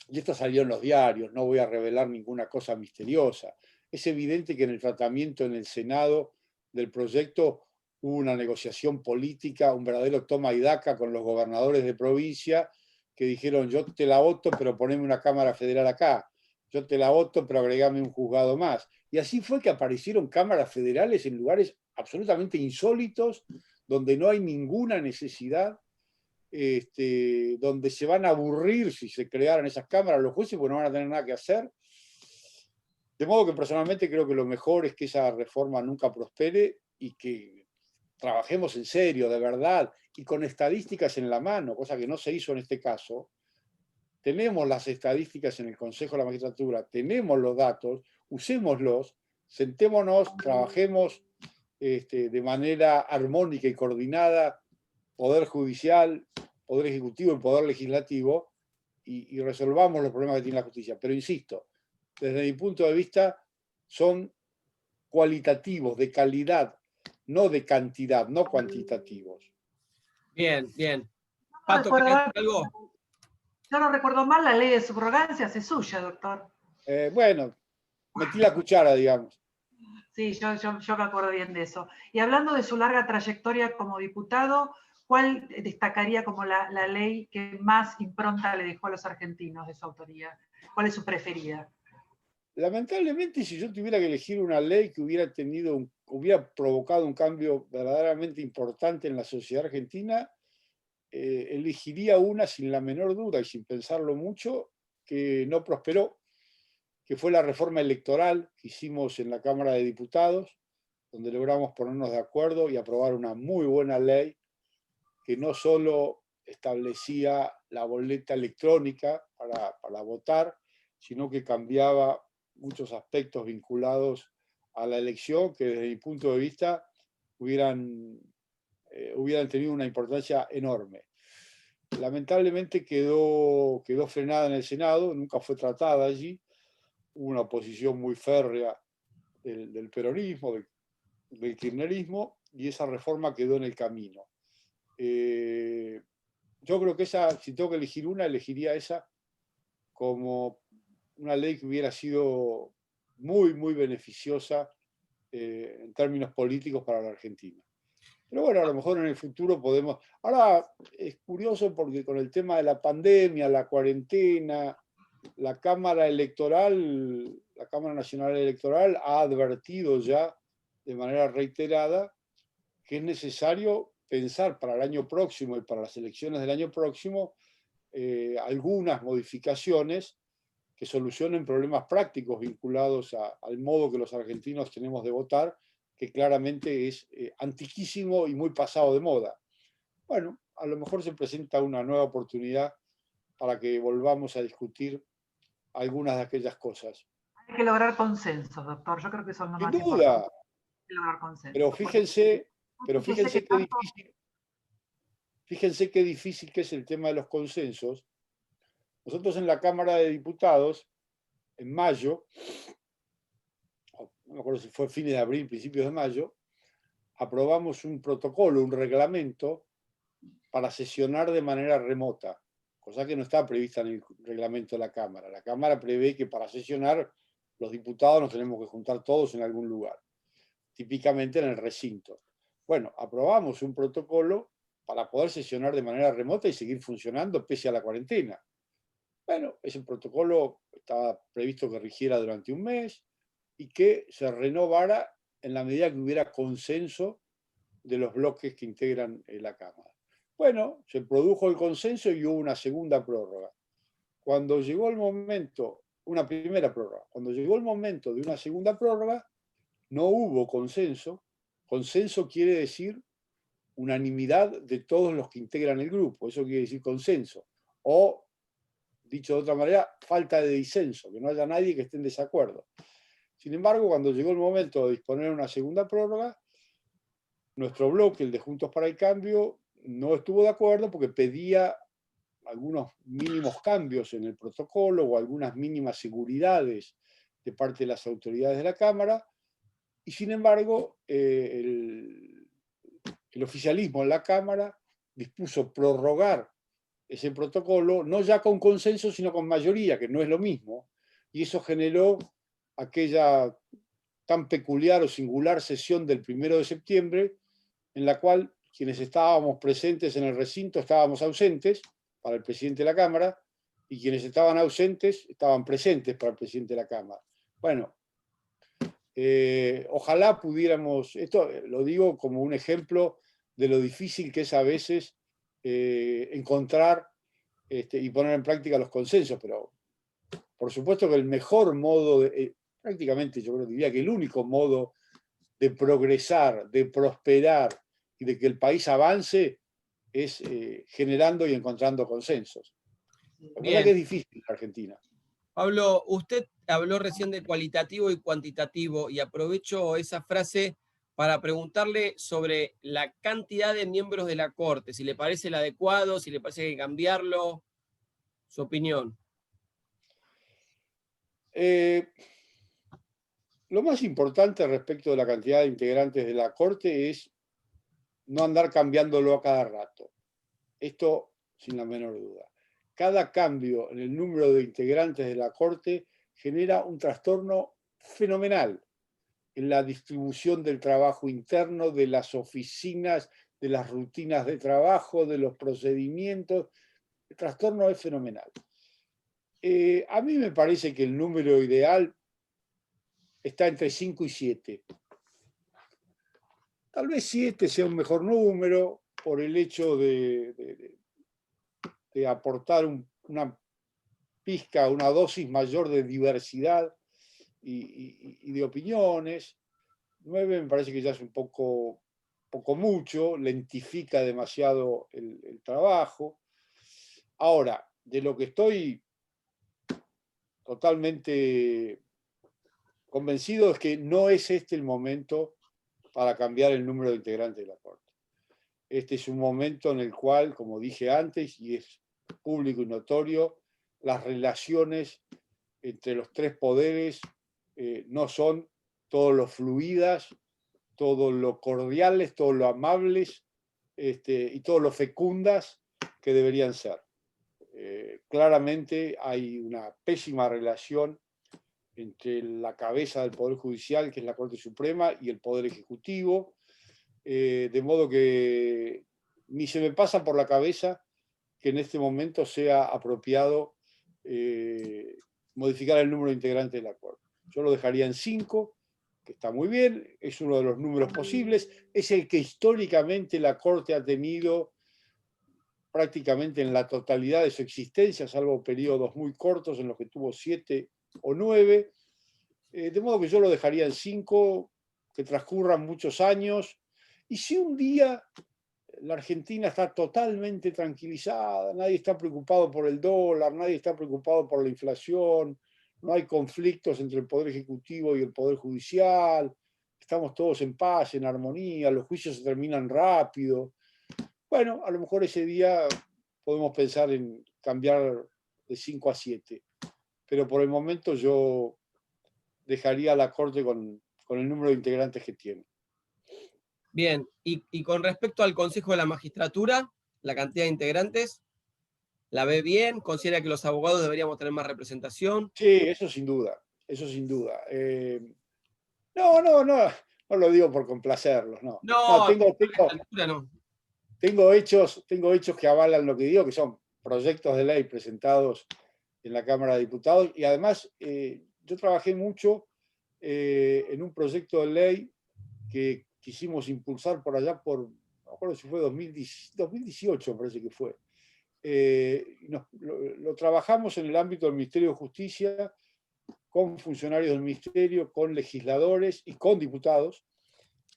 y esto salió en los diarios, no voy a revelar ninguna cosa misteriosa, es evidente que en el tratamiento en el Senado del proyecto hubo una negociación política, un verdadero toma y daca con los gobernadores de provincia que dijeron: yo te la voto, pero poneme una Cámara Federal acá, yo te la voto, pero agregame un juzgado más. Y así fue que aparecieron cámaras federales en lugares absolutamente insólitos, donde no hay ninguna necesidad, donde se van a aburrir si se crearan esas cámaras los jueces, porque no van a tener nada que hacer. De modo que personalmente creo que lo mejor es que esa reforma nunca prospere y que trabajemos en serio, de verdad, y con estadísticas en la mano, cosa que no se hizo en este caso. Tenemos las estadísticas en el Consejo de la Magistratura, tenemos los datos, usémoslos, sentémonos, trabajemos de manera armónica y coordinada, Poder Judicial, Poder Ejecutivo y Poder Legislativo, y resolvamos los problemas que tiene la justicia. Pero insisto, desde mi punto de vista, son cualitativos, de calidad, no de cantidad, no cuantitativos. Bien, bien. No Pato, recuerdo, ¿querías decir algo? yo no recuerdo mal, la ley de subrogancias es suya, doctor. Bueno, metí la cuchara, digamos. Sí, yo me acuerdo bien de eso. Y hablando de su larga trayectoria como diputado, ¿cuál destacaría como la ley que más impronta le dejó a los argentinos de su autoría? ¿Cuál es su preferida? Lamentablemente, si yo tuviera que elegir una ley que hubiera provocado un cambio verdaderamente importante en la sociedad argentina, elegiría una sin la menor duda y sin pensarlo mucho, que no prosperó, que fue la reforma electoral que hicimos en la Cámara de Diputados, donde logramos ponernos de acuerdo y aprobar una muy buena ley que no solo establecía la boleta electrónica para votar, sino que cambiaba muchos aspectos vinculados a la elección que desde mi punto de vista hubieran tenido una importancia enorme. Lamentablemente quedó frenada en el Senado, nunca fue tratada allí, hubo una oposición muy férrea del peronismo, del kirchnerismo, y esa reforma quedó en el camino. Yo creo que esa, si tengo que elegir una, elegiría esa como una ley que hubiera sido muy, muy beneficiosa en términos políticos para la Argentina. Pero bueno, a lo mejor en el futuro podemos... Ahora es curioso porque con el tema de la pandemia, la cuarentena, la Cámara Electoral, la Cámara Nacional Electoral ha advertido ya de manera reiterada que es necesario pensar para el año próximo y para las elecciones del año próximo algunas modificaciones que solucionen problemas prácticos vinculados al modo que los argentinos tenemos de votar, que claramente es antiquísimo y muy pasado de moda. Bueno, a lo mejor se presenta una nueva oportunidad para que volvamos a discutir algunas de aquellas cosas. Hay que lograr consensos, doctor. Yo creo que eso es lo Sin más importante. duda, Hay que lograr consensos. pero fíjense Fíjese que fíjense qué difícil que es el tema de los consensos. Nosotros en la Cámara de Diputados, en mayo, no me acuerdo si fue fines de abril, principios de mayo, aprobamos un protocolo, un reglamento para sesionar de manera remota, cosa que no está prevista en el reglamento de la Cámara. La Cámara prevé que para sesionar los diputados nos tenemos que juntar todos en algún lugar, típicamente en el recinto. Bueno, aprobamos un protocolo para poder sesionar de manera remota y seguir funcionando pese a la cuarentena. Bueno, ese protocolo estaba previsto que rigiera durante un mes y que se renovara en la medida que hubiera consenso de los bloques que integran la Cámara. Bueno, se produjo el consenso y hubo una segunda prórroga. Cuando llegó el momento, una primera prórroga, cuando llegó el momento de una segunda prórroga, no hubo consenso. Consenso quiere decir unanimidad de todos los que integran el grupo, eso quiere decir consenso. O, dicho de otra manera, falta de disenso, que no haya nadie que esté en desacuerdo. Sin embargo, cuando llegó el momento de disponer una segunda prórroga, nuestro bloque, el de Juntos para el Cambio, no estuvo de acuerdo porque pedía algunos mínimos cambios en el protocolo o algunas mínimas seguridades de parte de las autoridades de la Cámara, y sin embargo, el oficialismo en la Cámara dispuso prorrogar ese protocolo, no ya con consenso, sino con mayoría, que no es lo mismo, y eso generó aquella tan peculiar o singular sesión del 1 de septiembre, en la cual quienes estábamos presentes en el recinto estábamos ausentes para el presidente de la Cámara, y quienes estaban ausentes estaban presentes para el presidente de la Cámara. Bueno, ojalá pudiéramos, esto lo digo como un ejemplo de lo difícil que es a veces encontrar y poner en práctica los consensos, pero por supuesto que el mejor modo, prácticamente yo creo, diría que el único modo de progresar, de prosperar y de que el país avance es generando y encontrando consensos. La verdad que es difícil en Argentina. Pablo, usted habló recién de cualitativo y cuantitativo y aprovecho esa frase para preguntarle sobre la cantidad de miembros de la Corte, si le parece el adecuado, si le parece que hay que cambiarlo, su opinión. Lo más importante respecto de la cantidad de integrantes de la Corte es no andar cambiándolo a cada rato. Esto sin la menor duda. Cada cambio en el número de integrantes de la Corte genera un trastorno fenomenal en la distribución del trabajo interno, de las oficinas, de las rutinas de trabajo, de los procedimientos. El trastorno es fenomenal. A mí me parece que el número ideal está entre 5 y 7. Tal vez 7 sea un mejor número por el hecho de aportar una pizca, una dosis mayor de diversidad y de opiniones. 9 me parece que ya es un poco mucho, lentifica demasiado el trabajo. Ahora, de lo que estoy totalmente convencido es que no es este el momento para cambiar el número de integrantes de la Corte. Este es un momento en el cual, como dije antes, y es público y notorio, las relaciones entre los tres poderes no son todo lo fluidas, todo lo cordiales, todo lo amables y todo lo fecundas que deberían ser. Claramente hay una pésima relación entre la cabeza del Poder Judicial, que es la Corte Suprema, y el Poder Ejecutivo, de modo que ni se me pasa por la cabeza que en este momento sea apropiado modificar el número de integrantes de la Corte. Yo lo dejaría en 5, que está muy bien, es uno de los números posibles, es el que históricamente la Corte ha tenido prácticamente en la totalidad de su existencia, salvo periodos muy cortos en los que tuvo 7 o 9, de modo que yo lo dejaría en 5, que transcurran muchos años, y si un día la Argentina está totalmente tranquilizada, nadie está preocupado por el dólar, nadie está preocupado por la inflación, no hay conflictos entre el Poder Ejecutivo y el Poder Judicial, estamos todos en paz, en armonía, los juicios se terminan rápido. Bueno, a lo mejor ese día podemos pensar en cambiar de 5 a 7, pero por el momento yo dejaría a la Corte con el número de integrantes que tiene. Bien, y con respecto al Consejo de la Magistratura, la cantidad de integrantes, ¿la ve bien? ¿Considera que los abogados deberíamos tener más representación? Sí, eso sin duda, eso sin duda. No lo digo por complacerlos, no. No, tengo a esta altura no. Tengo hechos que avalan lo que digo, que son proyectos de ley presentados en la Cámara de Diputados, y además yo trabajé mucho en un proyecto de ley que quisimos impulsar por allá no me acuerdo si fue 2018, parece que fue. Lo trabajamos en el ámbito del Ministerio de Justicia, con funcionarios del Ministerio, con legisladores y con diputados,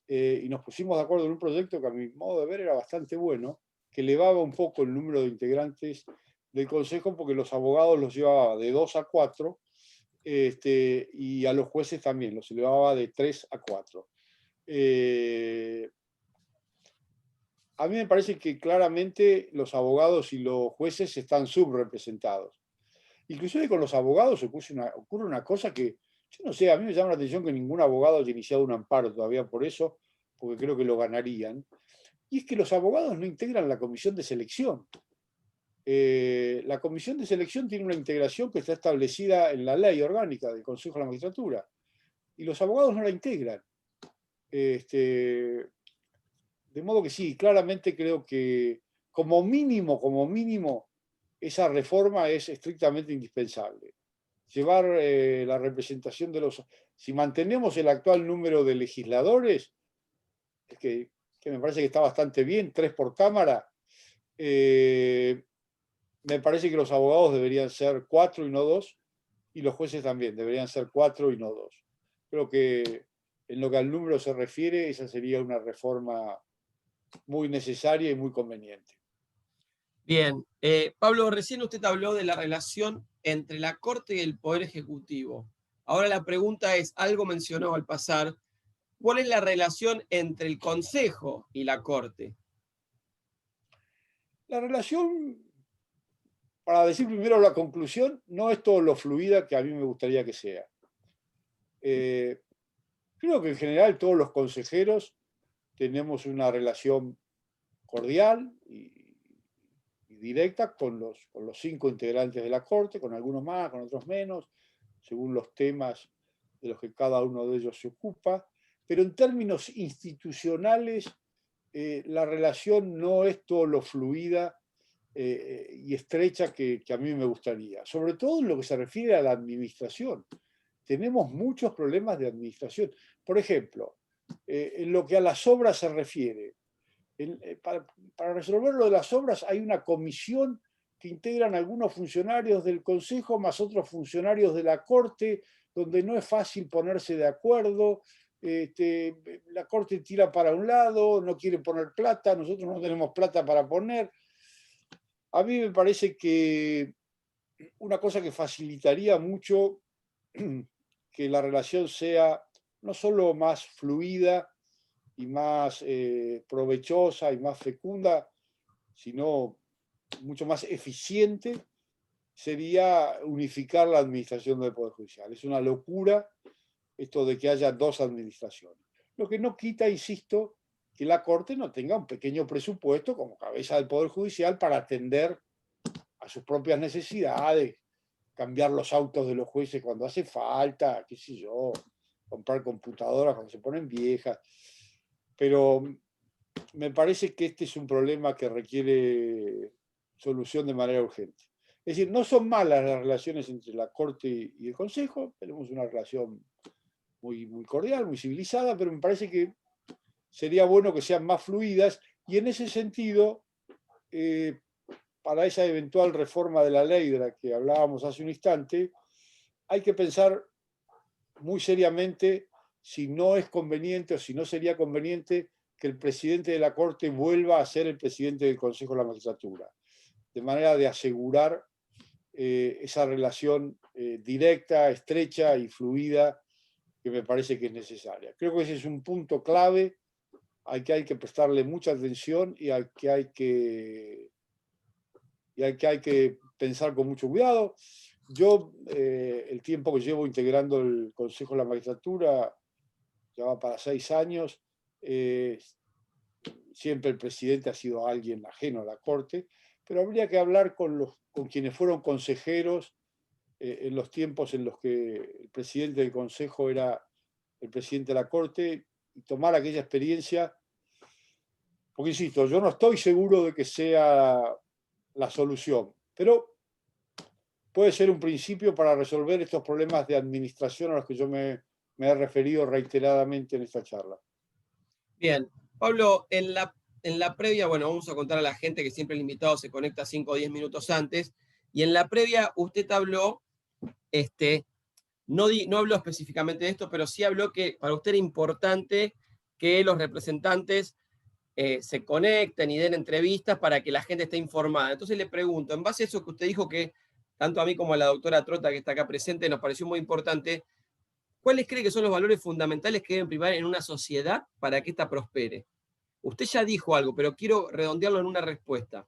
y nos pusimos de acuerdo en un proyecto que a mi modo de ver era bastante bueno, que elevaba un poco el número de integrantes del Consejo, porque los abogados los llevaba de 2 a 4, y a los jueces también los elevaba de 3 a 4. A mí me parece que claramente los abogados y los jueces están subrepresentados. Inclusive con los abogados ocurre una cosa que, yo no sé, a mí me llama la atención que ningún abogado haya iniciado un amparo todavía por eso, porque creo que lo ganarían. y es que los abogados no integran la comisión de selección. La comisión de selección tiene una integración que está establecida en la ley orgánica del Consejo de la Magistratura, y los abogados no la integran. De modo que sí, claramente creo que como mínimo, esa reforma es estrictamente indispensable. Llevar la representación de los... Si mantenemos el actual número de legisladores, que me parece que está bastante bien, 3 por cámara, me parece que los abogados deberían ser 4 y no 2, y los jueces también deberían ser 4 y no 2. Creo que en lo que al número se refiere, esa sería una reforma muy necesaria y muy conveniente. Bien, Pablo, recién usted habló de la relación entre la Corte y el Poder Ejecutivo. Ahora la pregunta es, algo mencionó al pasar, ¿cuál es la relación entre el Consejo y la Corte? La relación, para decir primero la conclusión, no es todo lo fluida que a mí me gustaría que sea. Creo que en general todos los consejeros tenemos una relación cordial y directa con los 5 integrantes de la Corte, con algunos más, con otros menos, según los temas de los que cada uno de ellos se ocupa, pero en términos institucionales la relación no es todo lo fluida y estrecha que a mí me gustaría, sobre todo en lo que se refiere a la administración. Tenemos muchos problemas de administración. Por ejemplo, en lo que a las obras se refiere, para resolver lo de las obras hay una comisión que integran algunos funcionarios del Consejo más otros funcionarios de la Corte, donde no es fácil ponerse de acuerdo. La Corte tira para un lado, no quiere poner plata, nosotros no tenemos plata para poner. A mí me parece que una cosa que facilitaría mucho que la relación sea no solo más fluida y más provechosa y más fecunda, sino mucho más eficiente, sería unificar la administración del Poder Judicial. Es una locura esto de que haya 2 administraciones. Lo que no quita, insisto, que la Corte no tenga un pequeño presupuesto como cabeza del Poder Judicial para atender a sus propias necesidades, cambiar los autos de los jueces cuando hace falta, qué sé yo, comprar computadoras cuando se ponen viejas. Pero me parece que este es un problema que requiere solución de manera urgente. Es decir, no son malas las relaciones entre la Corte y el Consejo, tenemos una relación muy, muy cordial, muy civilizada, pero me parece que sería bueno que sean más fluidas y en ese sentido, para esa eventual reforma de la ley de la que hablábamos hace un instante, hay que pensar muy seriamente si no es conveniente o si no sería conveniente que el presidente de la Corte vuelva a ser el presidente del Consejo de la Magistratura, de manera de asegurar esa relación directa, estrecha y fluida que me parece que es necesaria. Creo que ese es un punto clave al que hay que prestarle mucha atención y al que hay que pensar con mucho cuidado. Yo, el tiempo que llevo integrando el Consejo de la Magistratura, ya va para 6 años, siempre el presidente ha sido alguien ajeno a la Corte, pero habría que hablar con quienes fueron consejeros en los tiempos en los que el presidente del Consejo era el presidente de la Corte y tomar aquella experiencia, porque insisto, yo no estoy seguro de que sea la solución, pero puede ser un principio para resolver estos problemas de administración a los que yo me he referido reiteradamente en esta charla. Bien, Pablo, en la previa, bueno, vamos a contar a la gente que siempre el invitado se conecta 5 o 10 minutos antes, y en la previa usted habló, no habló específicamente de esto, pero sí habló que para usted era importante que los representantes se conecten y den entrevistas para que la gente esté informada. Entonces le pregunto, en base a eso que usted dijo que tanto a mí como a la doctora Trota que está acá presente nos pareció muy importante, ¿cuáles cree que son los valores fundamentales que deben primar en una sociedad para que ésta prospere? Usted ya dijo algo, pero quiero redondearlo en una respuesta.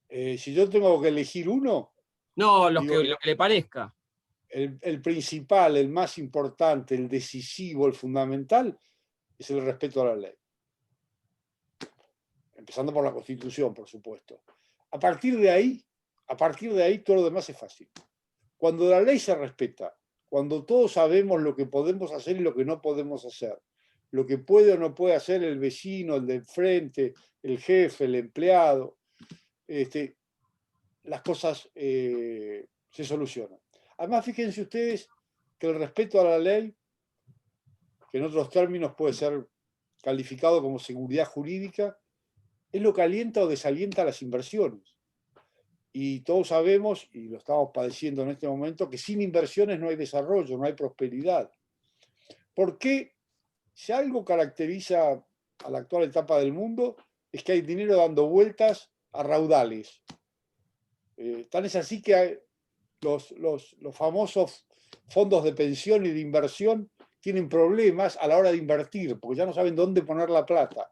Si yo tengo que elegir uno... No, lo que le parezca. El principal, el más importante, el decisivo, el fundamental, es el respeto a la ley. empezando por la Constitución, por supuesto. A partir de ahí todo lo demás es fácil. Cuando la ley se respeta, cuando todos sabemos lo que podemos hacer y lo que no podemos hacer, lo que puede o no puede hacer el vecino, el del frente, el jefe, el empleado, las cosas se solucionan. Además, fíjense ustedes que el respeto a la ley, que en otros términos puede ser calificado como seguridad jurídica, es lo que alienta o desalienta las inversiones. Y todos sabemos, y lo estamos padeciendo en este momento, que sin inversiones no hay desarrollo, no hay prosperidad. ¿Por qué? Si algo caracteriza a la actual etapa del mundo, es que hay dinero dando vueltas a raudales. Tan es así que hay los famosos fondos de pensión y de inversión tienen problemas a la hora de invertir, porque ya no saben dónde poner la plata.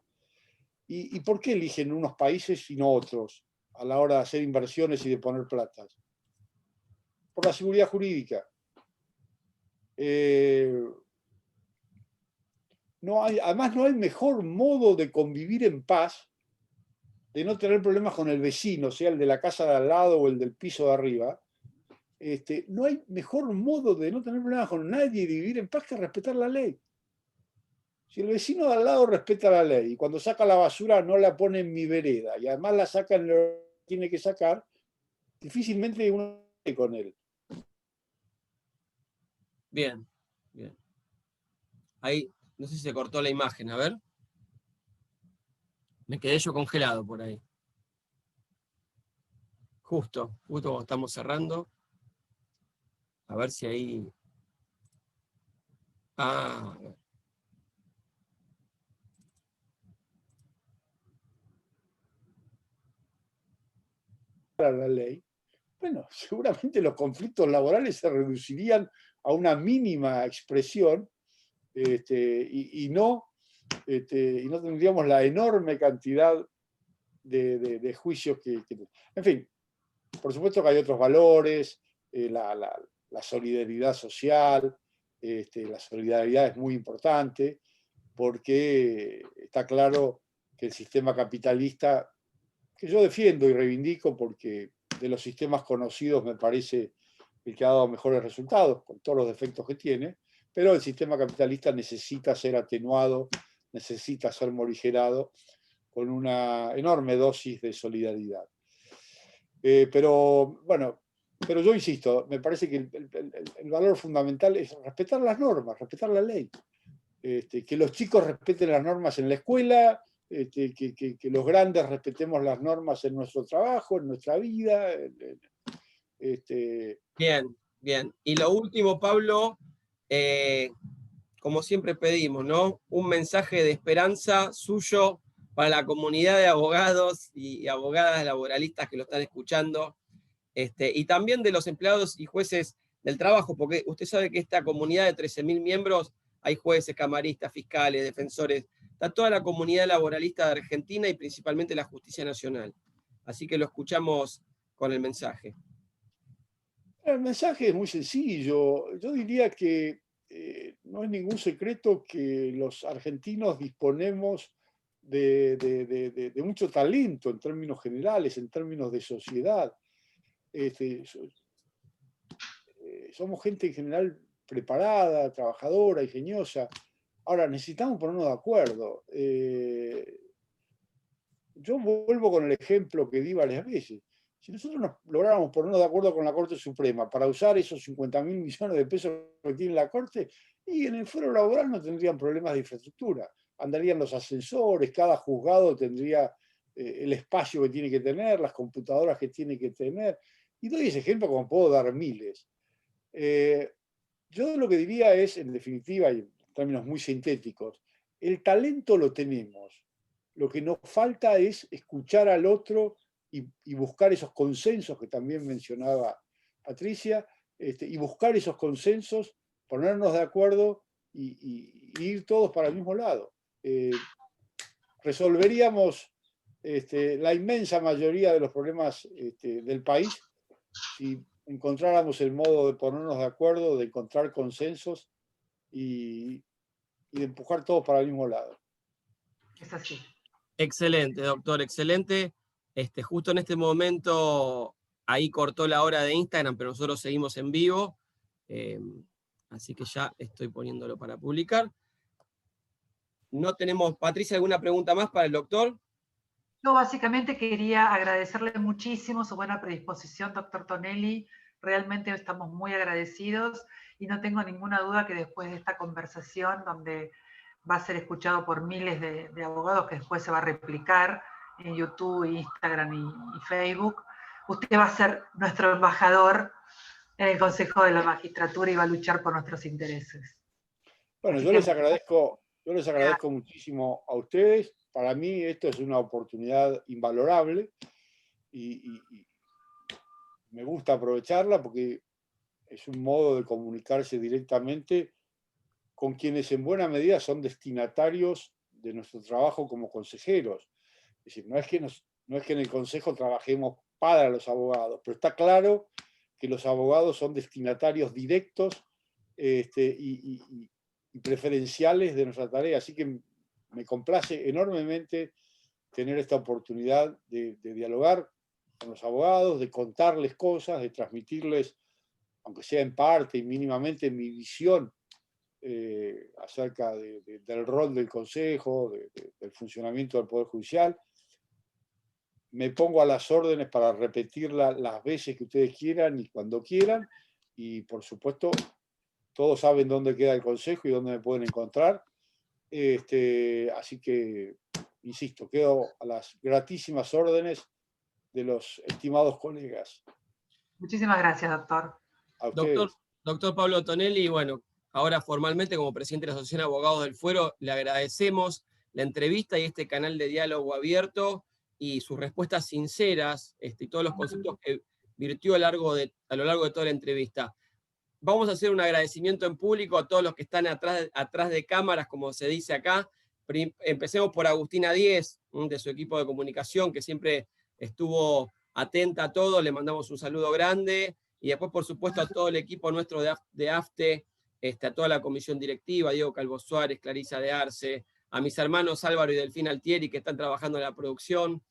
¿Y por qué eligen unos países y no otros a la hora de hacer inversiones y de poner plata? Por la seguridad jurídica. Además, no hay mejor modo de convivir en paz, de no tener problemas con el vecino, sea el de la casa de al lado o el del piso de arriba. No hay mejor modo de no tener problemas con nadie y de vivir en paz que respetar la ley. Si el vecino de al lado respeta la ley y cuando saca la basura no la pone en mi vereda y además la saca en lo que tiene que sacar, difícilmente uno esté con él. Bien, bien. Ahí, no sé si se cortó la imagen, a ver. Me quedé yo congelado por ahí. Justo cuando estamos cerrando. A ver si ahí... Ah, a ver. La ley, bueno, seguramente los conflictos laborales se reducirían a una mínima expresión y no tendríamos la enorme cantidad de juicios que... En fin, por supuesto que hay otros valores, la solidaridad social, la solidaridad es muy importante porque está claro que el sistema capitalista, que yo defiendo y reivindico porque de los sistemas conocidos me parece el que ha dado mejores resultados, con todos los defectos que tiene, pero el sistema capitalista necesita ser atenuado, necesita ser morigerado con una enorme dosis de solidaridad. Pero yo insisto, me parece que el valor fundamental es respetar las normas, respetar la ley. Que los chicos respeten las normas en la escuela, que los grandes respetemos las normas en nuestro trabajo, en nuestra vida. Bien, bien. Y lo último, Pablo, como siempre pedimos, ¿no? Un mensaje de esperanza suyo para la comunidad de abogados y abogadas laboralistas que lo están escuchando, y también de los empleados y jueces del trabajo, porque usted sabe que esta comunidad de 13.000 miembros, hay jueces, camaristas, fiscales, defensores, está toda la comunidad laboralista de Argentina y principalmente la justicia nacional. Así que lo escuchamos con el mensaje. El mensaje es muy sencillo. Yo diría que no es ningún secreto que los argentinos disponemos de mucho talento en términos generales, en términos de sociedad. Somos gente en general preparada, trabajadora, ingeniosa. Ahora, necesitamos ponernos de acuerdo. Yo vuelvo con el ejemplo que di varias veces. Si nosotros lográramos ponernos de acuerdo con la Corte Suprema para usar esos 50.000 millones de pesos que tiene la Corte, y en el fuero laboral no tendrían problemas de infraestructura. Andarían los ascensores, cada juzgado tendría el espacio que tiene que tener, las computadoras que tiene que tener. Y doy ese ejemplo como puedo dar miles. Yo lo que diría es, en definitiva, y en términos muy sintéticos, el talento lo tenemos. Lo que nos falta es escuchar al otro y buscar esos consensos que también mencionaba Patricia, y buscar esos consensos, ponernos de acuerdo y ir todos para el mismo lado. Resolveríamos la inmensa mayoría de los problemas del país si encontráramos el modo de ponernos de acuerdo, de encontrar consensos y de empujar todos para el mismo lado. Es así. Excelente, doctor, excelente. Justo en este momento, ahí cortó la hora de Instagram, pero nosotros seguimos en vivo. Así que ya estoy poniéndolo para publicar. No tenemos, Patricia, ¿alguna pregunta más para el doctor? Yo básicamente quería agradecerle muchísimo su buena predisposición, doctor Tonelli. Realmente estamos muy agradecidos y no tengo ninguna duda que después de esta conversación, donde va a ser escuchado por miles de abogados, que después se va a replicar en YouTube, Instagram y Facebook, usted va a ser nuestro embajador en el Consejo de la Magistratura y va a luchar por nuestros intereses. Bueno, yo les agradezco muchísimo a ustedes. Para mí esto es una oportunidad invalorable y me gusta aprovecharla porque es un modo de comunicarse directamente con quienes en buena medida son destinatarios de nuestro trabajo como consejeros. Es decir, no es que en el Consejo trabajemos para los abogados, pero está claro que los abogados son destinatarios directos y preferenciales de nuestra tarea. Así que me complace enormemente tener esta oportunidad de dialogar con los abogados, de contarles cosas, de transmitirles, aunque sea en parte y mínimamente, mi visión acerca del rol del Consejo, del funcionamiento del Poder Judicial. Me pongo a las órdenes para repetirla las veces que ustedes quieran y cuando quieran. Y por supuesto, todos saben dónde queda el Consejo y dónde me pueden encontrar. Así que, insisto, quedo a las gratísimas órdenes de los estimados colegas. Muchísimas gracias, doctor. A ustedes. Doctor Pablo Tonelli, bueno, ahora formalmente como presidente de la Asociación de Abogados del Fuero, le agradecemos la entrevista y este canal de diálogo abierto y sus respuestas sinceras y todos los conceptos que virtió a lo largo de toda la entrevista. Vamos a hacer un agradecimiento en público a todos los que están atrás de cámaras, como se dice acá. Empecemos por Agustina Díez, de su equipo de comunicación, que siempre estuvo atenta a todo. Le mandamos un saludo grande. Y después, por supuesto, a todo el equipo nuestro de AFTE, a toda la comisión directiva, Diego Calvo Suárez, Clarisa de Arce, a mis hermanos Álvaro y Delfín Altieri, que están trabajando en la producción,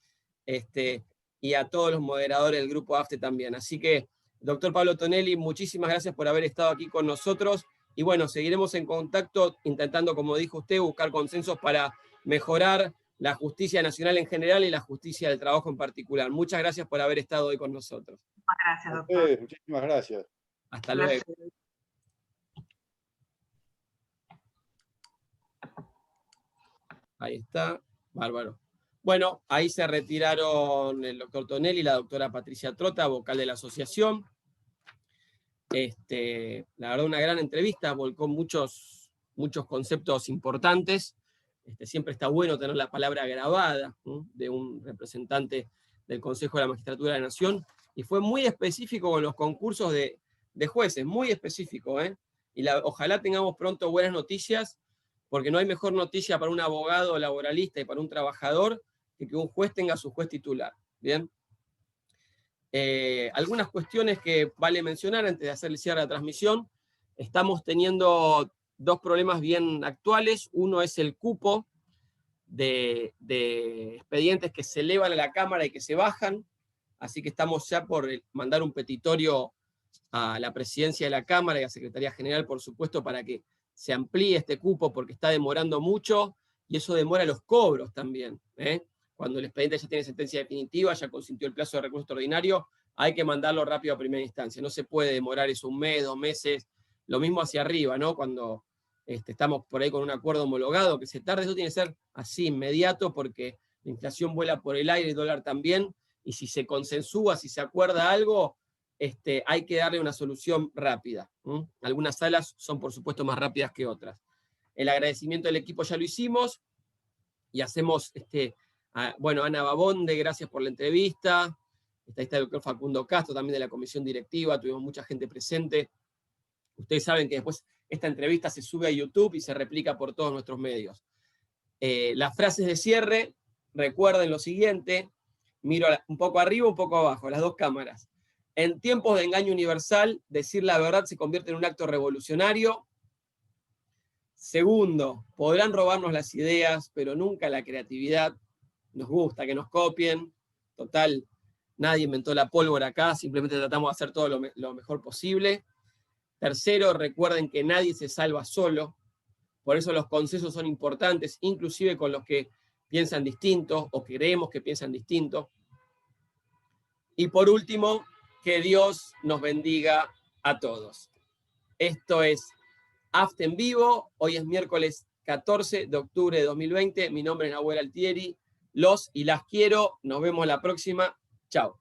y a todos los moderadores del grupo AFTE también. Así que, doctor Pablo Tonelli, muchísimas gracias por haber estado aquí con nosotros. Y bueno, seguiremos en contacto intentando, como dijo usted, buscar consensos para mejorar la justicia nacional en general y la justicia del trabajo en particular. Muchas gracias por haber estado hoy con nosotros. Muchas gracias, doctor. Muchísimas gracias. Hasta luego. Ahí está, bárbaro. Bueno, ahí se retiraron el doctor Tonelli y la doctora Patricia Trota, vocal de la asociación. La verdad, una gran entrevista, volcó muchos conceptos importantes. Siempre está bueno tener la palabra grabada, ¿no?, de un representante del Consejo de la Magistratura de la Nación, y fue muy específico con los concursos de jueces, muy específico, y ojalá tengamos pronto buenas noticias, porque no hay mejor noticia para un abogado laboralista y para un trabajador que un juez tenga su juez titular. ¿Bien? Algunas cuestiones que vale mencionar antes de hacer el cierre de la transmisión. Estamos teniendo dos problemas bien actuales. Uno es el cupo de expedientes que se elevan a la Cámara y que se bajan. Así que estamos ya por mandar un petitorio a la presidencia de la Cámara y a Secretaría General, por supuesto, para que se amplíe este cupo, porque está demorando mucho, y eso demora los cobros también. Cuando el expediente ya tiene sentencia definitiva, ya consintió el plazo de recurso extraordinario, hay que mandarlo rápido a primera instancia. No se puede demorar eso un mes, 2 meses, lo mismo hacia arriba, ¿no? Cuando estamos por ahí con un acuerdo homologado, que se tarde, eso tiene que ser así, inmediato, porque la inflación vuela por el aire, el dólar también, y si se consensúa, si se acuerda algo, hay que darle una solución rápida. Algunas salas son, por supuesto, más rápidas que otras. El agradecimiento del equipo ya lo hicimos, y hacemos, bueno, Ana Babonde, gracias por la entrevista. Está el doctor Facundo Castro, también de la comisión directiva, tuvimos mucha gente presente. Ustedes saben que después esta entrevista se sube a YouTube y se replica por todos nuestros medios. Las frases de cierre, recuerden lo siguiente, miro un poco arriba, un poco abajo, las dos cámaras. En tiempos de engaño universal, decir la verdad se convierte en un acto revolucionario. Segundo, podrán robarnos las ideas, pero nunca la creatividad. nos gusta que nos copien. Total, nadie inventó la pólvora acá, simplemente tratamos de hacer todo lo mejor posible. Tercero, recuerden que nadie se salva solo, por eso los consensos son importantes, inclusive con los que piensan distinto o creemos que piensan distinto. Y por último, que Dios nos bendiga a todos. Esto es AFT en vivo, hoy es miércoles 14 de octubre de 2020, mi nombre es Nahuel Altieri, los y las quiero, nos vemos la próxima, chao.